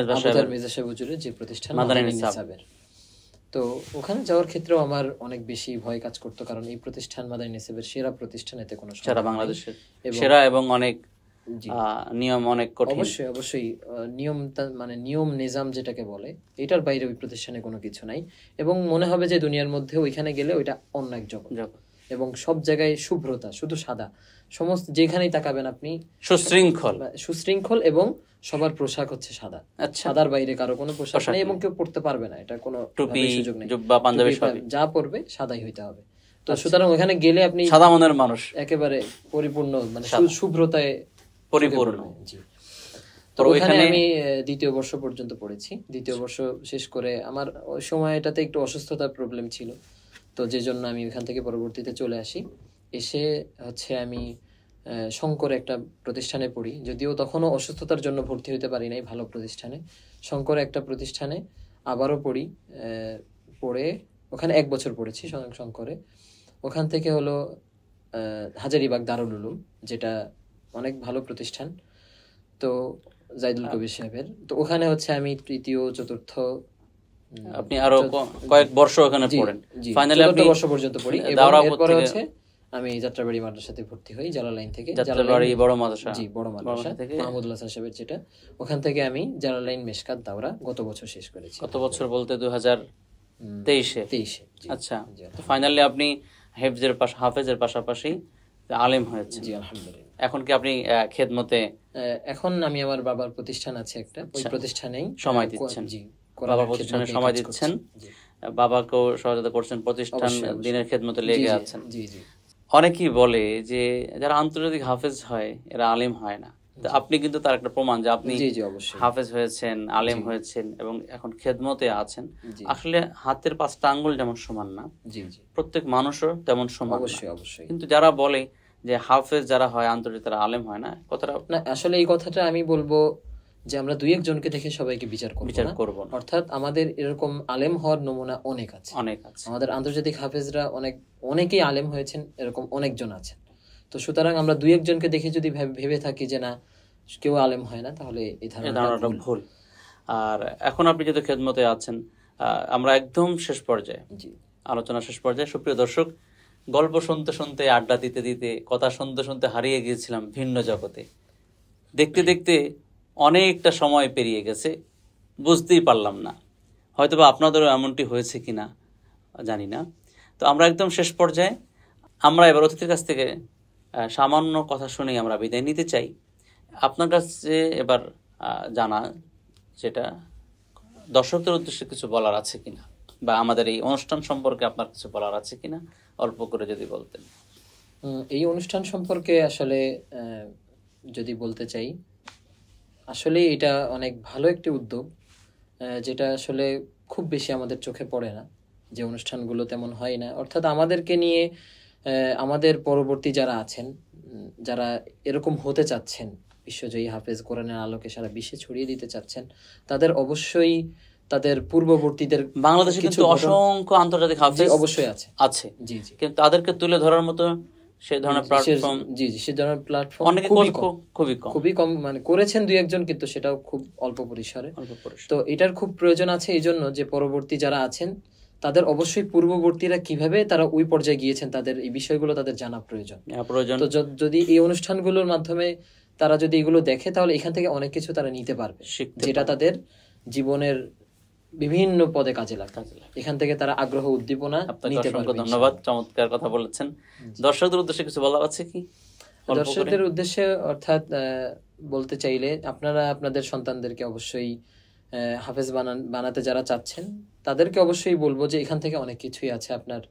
A: মির্জা সাহেব হুজুরের যে প্রতিষ্ঠান মাদানী নিসাবের, তো ওখানে যাওয়ার ক্ষেত্রেও আমার অনেক বেশি ভয় কাজ করতো, কারণ এই প্রতিষ্ঠান মাদানী নিসাবের সেরা প্রতিষ্ঠান, এতে কোনো
B: সারা বাংলাদেশের সেরা এবং অনেক নিয়ম অনেক কঠিন।
A: অবশ্যই নিয়ম, মানে নিয়ম নিজাম যেটাকে বলে, এটার বাইরে ওই প্রতিষ্ঠানে কোনো কিছু নাই। এবং মনে হবে যে দুনিয়ার মধ্যে ওইখানে গেলে ওইটা অন্য এক জগৎ। এবং সব জায়গায় শুভ্রতা, শুধু সাদা, সমস্ত যেখানেই তাকাবেন আপনি সুশৃঙ্খল এবং সবার পোশাক হচ্ছে সাদা। সাদার বাইরে কারো কোনো পোশাক নেই এবং কেউ পড়তে পারবে না, এটা কোনো সুযোগ নেই। যা পড়বে সাদাই হইতে হবে। তো সুতরাং ওখানে গেলে আপনি
B: সাদা মনের মানুষ,
A: একেবারে পরিপূর্ণ, মানে শুভ্রতায় পরিপূর্ণ। তো ওইখানে আমি দ্বিতীয় বর্ষ পর্যন্ত পড়েছি। দ্বিতীয় বর্ষ শেষ করে আমার ওই সময়টাতে একটু অসুস্থতার প্রবলেম ছিল, তো যে জন্য আমি ওইখান থেকে পরবর্তীতে চলে আসি। এসে হচ্ছে আমি শঙ্করে একটা প্রতিষ্ঠানে পড়ি, যদিও তখনও অসুস্থতার জন্য ভর্তি হতে পারি নাই ভালো প্রতিষ্ঠানে। শঙ্করে একটা প্রতিষ্ঠানে আবারও পড়ি, পড়ে ওখানে 1 বছর পড়েছি শঙ্করে। ওখান থেকে হলো হাজারীবাগ দারুল উলুম, যেটা অনেক ভালো প্রতিষ্ঠান, তো জাইদুল কবির সাহেবের। তো ওখানে হচ্ছে আমি তৃতীয় চতুর্থ,
B: আপনি আরো কয়েক বর্ষ ওখানে পড়েন,
A: ফাইনালি আপনি 4 বর্ষ পর্যন্ত পড়ি। এরপরে হচ্ছে আমি যাত্রাবাড়ি মাদ্রাসাতে ভর্তি হই, জালালাইন থেকে।
B: যাত্রাবাড়ি বড় মাদ্রাসা?
A: জি, বড় মাদ্রাসা থেকে মাহমুদুল হাসান সাহেবের যেটা, ওখান থেকে আমি জালালাইন মেশকাত দাওরা গত বছর শেষ করেছি।
B: গত বছর বলতে 2023-এ?
A: জি।
B: আচ্ছা, তো ফাইনালি আপনি হাফেজের পাশাপাশি আলেম হয়েছেন।
A: জি আলহামদুলিল্লাহ।
B: এখন কি আপনি খেদমতে
A: এখন আমি আমার বাবার প্রতিষ্ঠান আছে একটা, ওই
B: আচ্ছা।
A: প্রতিষ্ঠানেই
B: সময় দিচ্ছেন?
A: জি
B: বাবার
A: কোরআনের
B: প্রতিষ্ঠানে
A: খেদমতে
B: সময়
A: কাজ
B: দিচ্ছেন,
A: করছি। জি
B: বাবাকেও সহায়তা করছেন, প্রতিষ্ঠান
A: অবশ্যই, অবশ্যই।
B: দিনের খেদমতে
A: জি
B: লেগে
A: জি
B: আছেন।
A: জি জি
B: অনেকেই বলে যে যারা আন্তর্জাতিক হাফেজ হয় এরা আলেম হয় না, তো আপনি কিন্তু তার একটা প্রমাণ যে আপনি
A: জি জি অবশ্যই।
B: হাফেজ হয়েছেন, আলেম
A: জি।
B: হয়েছেন এবং এখন খেদমতে আছেন।
A: জি
B: আসলে হাতের 5টা আঙ্গুল যেমন সমান না,
A: জি জি
B: প্রত্যেক মানুষও তেমন সমান না।
A: অবশ্যই অবশ্যই।
B: কিন্তু যারা বলে যে হাফেজ যারা হয় আন্তর্জাতিক তারা আলেম হয় না, কথাটা
A: না আসলে এই কথাটা আমি বলবো যে আমরা দুই একজনকে দেখে সবাইকে বিচার
B: বিচার
A: না।
B: করব না,
A: অর্থাৎ আমাদের এরকম আলেম হওয়ার নমুনা অনেক আছে।
B: অনেক আছে।
A: আমাদের আন্তর্জাতিক হাফেজরা অনেকেই আলেম হয়েছেন, এরকম অনেকজন আছেন। তো সুতরাং আমরা দুই একজনকে দেখে যদি ভেবে থাকি যে না কেউ আলেম হয় না, তাহলে এই
B: এই
A: ধারণাটা
B: ধারণাটা
A: ভুল।
B: ভুল। আর এখন আপনি যেহেতু খেদমতে আছেন, আমরা একদম শেষ পর্যায়ে,
A: জি
B: আলোচনা শেষ পর্যায়ে। সুপ্রিয় দর্শক, গল্প শুনতে শুনতে, আড্ডা দিতে দিতে, কথা শুনতে শুনতে হারিয়ে গিয়েছিলাম ভিন্ন জগতে। দেখতে দেখতে অনেকটা সময় পেরিয়ে গেছে, বুঝতেই পারলাম না। হয়তোবা আপনাদেরও এমনটি হয়েছে কিনা জানি না। তো আমরা একদম শেষ পর্যায়ে, আমরা এবার অতিথির কাছ থেকে সামান্য কথা শুনেই আমরা বিদায় নিতে চাই। আপনার কাছে এবার জানা, যেটা দর্শকদের উদ্দেশ্যে কিছু বলার আছে কিনা, বা আমাদের এই অনুষ্ঠান সম্পর্কে আপনার কিছু বলার আছে কিনা, অল্প করে যদি বলতেন।
A: এই অনুষ্ঠান সম্পর্কে আসলে যদি বলতে চাই, আসলে এটা অনেক ভালো একটি উদ্যোগ, যেটা আসলে খুব বেশি আমাদের চোখে পড়ে না, যে অনুষ্ঠানগুলো তেমন হয় না। অর্থাৎ আমাদেরকে নিয়ে আমাদের পরবর্তী যারা আছেন, যারা এরকম হতে চাচ্ছেন, বিশ্বজয়ী হাফেজ, কোরআনের আলোকে সারা বিশ্বে ছড়িয়ে দিতে চাচ্ছেন, তাদের অবশ্যই তাদের পূর্ববর্তীদের
B: বাংলাদেশে
A: কিছু
B: কিন্তু অসংখ্য আন্তর্জাতিক হাফেজ
A: অবশ্যই
B: আছে,
A: জি জি,
B: কিন্তু তাদেরকে তুলে ধরার মতো সেই ধরনের প্ল্যাটফর্ম,
A: জি জি সে ধরনের প্ল্যাটফর্ম
B: অনেকে
A: খুবই কম, মানে করেছেন দুই একজন, কিন্তু সেটাও খুব অল্প পরিসরে।
B: অল্প পরিসরে।
A: তো এটার খুব প্রয়োজন আছে, এই জন্য যে পরবর্তী যারা আছেন তাদের অবশ্যই পূর্ববর্তীরা কিভাবে তারা ওই পর্যায়ে গিয়েছেন, তাদের এই বিষয়গুলো তাদের জানা প্রয়োজন।
B: প্রয়োজন।
A: তো যদি এই অনুষ্ঠানগুলোর মাধ্যমে তারা যদি এগুলো দেখে, তাহলে এখান থেকে অনেক কিছু তারা নিতে পারবে, যেটা তাদের জীবনের বিভিন্ন পদে কাজে লাগে। এখান থেকে তারা আগ্রহ উদ্দীপনা নিতে পারবে।
B: ধন্যবাদ, চমৎকার কথা বলেছেন। দর্শকদের উদ্দেশ্যে কিছু বলার আছে কি?
A: দর্শকদের উদ্দেশ্যে অর্থাৎ বলতে চাইলে, আপনারা আপনাদের সন্তানদেরকে অবশ্যই হাফেজ বানাতে যারা চাচ্ছেন, তাদেরকে অবশ্যই বলবো যে এখান থেকে অনেক কিছুই আছে আপনার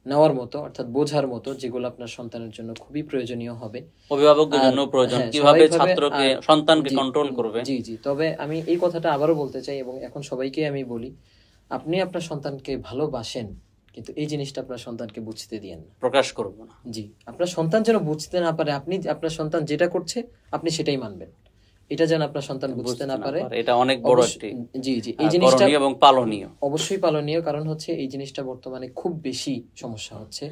A: নেওয়ার মতো, অর্থাৎ বোঝার মতো, যেগুলো আপনার সন্তানের জন্য খুবই প্রয়োজনীয় হবে,
B: অভিভাবকদের জন্য প্রয়োজন, কিভাবে ছাত্রকে, সন্তানকে কন্ট্রোল করবে।
A: জি জি। তবে আমি এই কথাটা আবারও বলতে চাই, এবং এখন সবাইকে আমি বলি, আপনি আপনার সন্তানকে ভালোবাসেন, কিন্তু এই জিনিসটা আপনার সন্তানকে বুঝতে দিয়েন না,
B: প্রকাশ করব না।
A: জি, আপনার সন্তান যেন বুঝতে না পারে আপনি আপনার সন্তান যেটা করছে আপনি সেটাই মানবেন, এটা যেন আপনার সন্তান বুঝতে না পারে।
B: এটা অনেক বড় একটি,
A: জি জি, এই জিনিসটা
B: এবং পালনীয়,
A: অবশ্যই পালনীয়। কারণ হচ্ছে এই জিনিসটা বর্তমানে খুব বেশি সমস্যা হচ্ছে।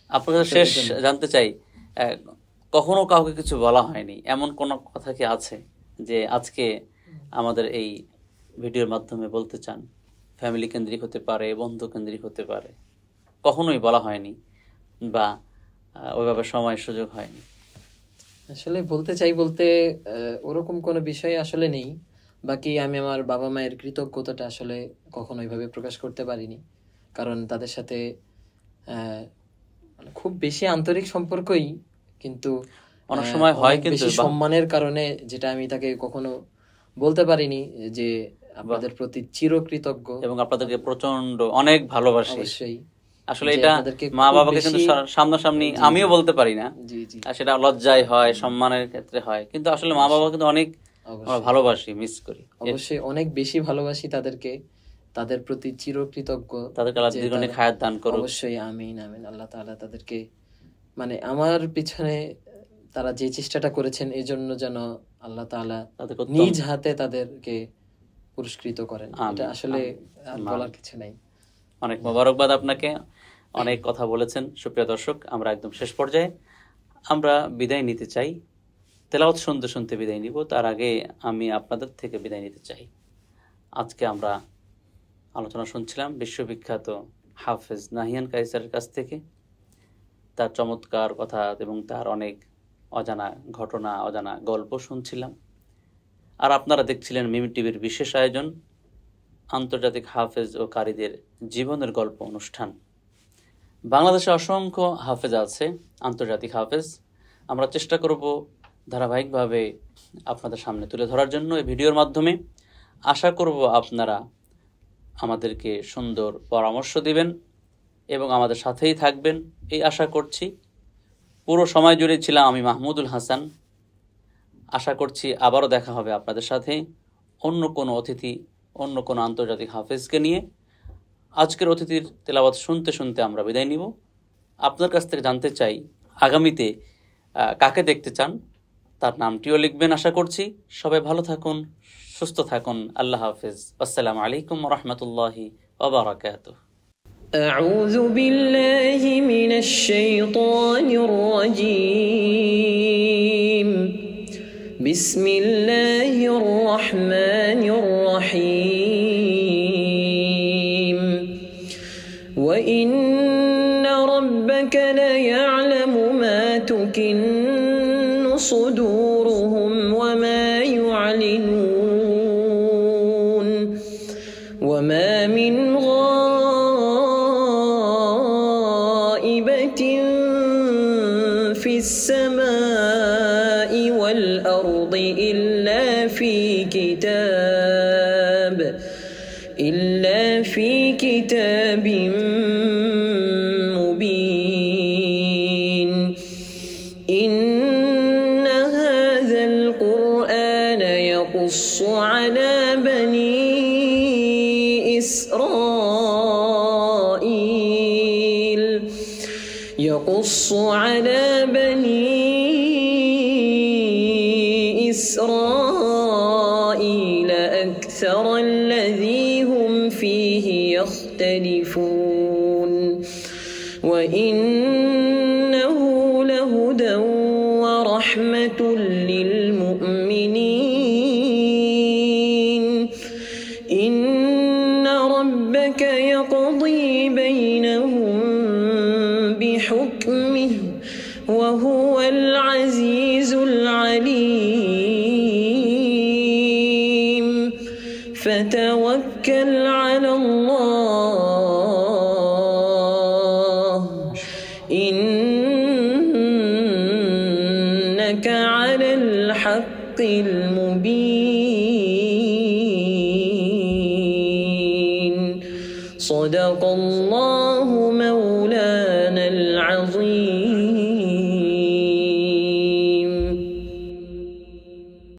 B: আপনাদের শেষ জানতে চাই, কখনো কাউকে কিছু বলা হয়নি এমন কোন কথা কি আছে যে আজকে আমাদের এই ভিডিওর মাধ্যমে বলতে চান? ফ্যামিলি কেন্দ্রিক হতে পারে, বন্ধু কেন্দ্রিক হতে পারে, কখনোই বলা হয়নি বা ওইভাবে সময় সুযোগ হয়নি?
A: আসলে বলতে চাই বলতে ওরকম কোনো বিষয় আসলে নেই। বাকি আমি আমার বাবা মায়ের কৃতজ্ঞতাটা আসলে কখনো ওইভাবে প্রকাশ করতে পারিনি, কারণ তাদের সাথে খুব বেশি আন্তরিক সম্পর্কই, কিন্তু
B: অনেক সময় হয় কিন্তু
A: সম্মানের কারণে যেটা আমি তাকে কখনো বলতে পারিনি যে আপনাদের প্রতি চিরকৃতজ্ঞ
B: এবং আপনাদেরকে প্রচন্ড অনেক ভালোবাসি।
A: অবশ্যই
B: আসলে এটা মা বাবাকে কিন্তু সামনাসামনি আমিও বলতে পারি না, সেটা লজ্জায় হয়, সম্মানের ক্ষেত্রে হয়, কিন্তু আসলে মা বাবা কিন্তু অনেক ভালোবাসি, মিস করি,
A: অবশ্যই অনেক বেশি ভালোবাসি তাদেরকে, তাদের প্রতি চিরকৃতজ্ঞ।
B: তাদেরকে আল্লাহ দীর্ঘায়ু হায়াত দান করুক।
A: অবশ্যই, আমিন আমিন। আল্লাহ তাআলা তাদেরকে, মানে আমার পিছনে তারা যে চেষ্টাটা করেছেন, এই জন্য যেন আল্লাহ তাআলা নিজ হাতে তাদেরকে পুরস্কৃত করেন। এটা আসলে বলার কিছু নাই।
B: অনেক মোবারকবাদ আপনাকে, অনেক কথা বলেছেন। সুপ্রিয় দর্শক, আমরা একদম শেষ পর্যায়ে, আমরা বিদায় নিতে চাই। তেলাওয়াত শুনতে শুনতে বিদায় নিব, তার আগে আমি আপনাদের থেকে বিদায় নিতে চাই। আজকে আমরা আলোচনা শুনছিলাম বিশ্ববিখ্যাত হাফেজ নাহিয়ান কায়সারের কাছ থেকে, তার চমৎকার কথা এবং তার অনেক অজানা ঘটনা, অজানা গল্প শুনছিলাম। আর আপনারা দেখছিলেন মিমি টিভির বিশেষ আয়োজন, আন্তর্জাতিক হাফেজ ও কারীদের জীবনের গল্প অনুষ্ঠান। বাংলাদেশে অসংখ্য হাফেজ আছে, আন্তর্জাতিক হাফেজ। আমরা চেষ্টা করব ধারাবাহিকভাবে আপনাদের সামনে তুলে ধরার জন্য এই ভিডিওর মাধ্যমে। আশা করব আপনারা আমাদেরকে সুন্দর পরামর্শ দিবেন এবং আমাদের সাথেই থাকবেন, এই আশা করছি। পুরো সময় জুড়ে ছিলাম আমি মাহমুদুল হাসান। আশা করছি আবারও দেখা হবে আপনাদের সাথে অন্য কোনো অতিথি, অন্য কোনো আন্তর্জাতিক হাফেজকে নিয়ে। আজকের অতিথির তেলাওয়াত শুনতে শুনতে আমরা বিদায় নিব। আপনার কাছ থেকে জানতে চাই আগামীতে কাকে দেখতে চান, তার নামটিও লিখবেন আশা করছি। সবাই ভালো থাকুন, সুস্থ থাকুন। আল্লাহ হাফেজ। আসসালামু আলাইকুম ওয়া রাহমাতুল্লাহি ওয়া বারাকাতুহু।
C: أعوذ بالله من الشيطان الرجيم. بسم الله الرحمن الرحيم. وإن ربك ليعلم ما تكن صدورهم وما يعلنون. وما من غائبة في السماء والأرض إلا في كتاب مبين. إن هذا القرآن يقص على بني إسرائيل أكثر الذي هم فيه يختلفون. وإنه لهدى ورحمة للمؤمنين. إن ربك يقضي بينهم بحكمه وهو العزيز العليم. فتوكل على الله إنك على الحق المبين. صدق الله مولانا العظيم.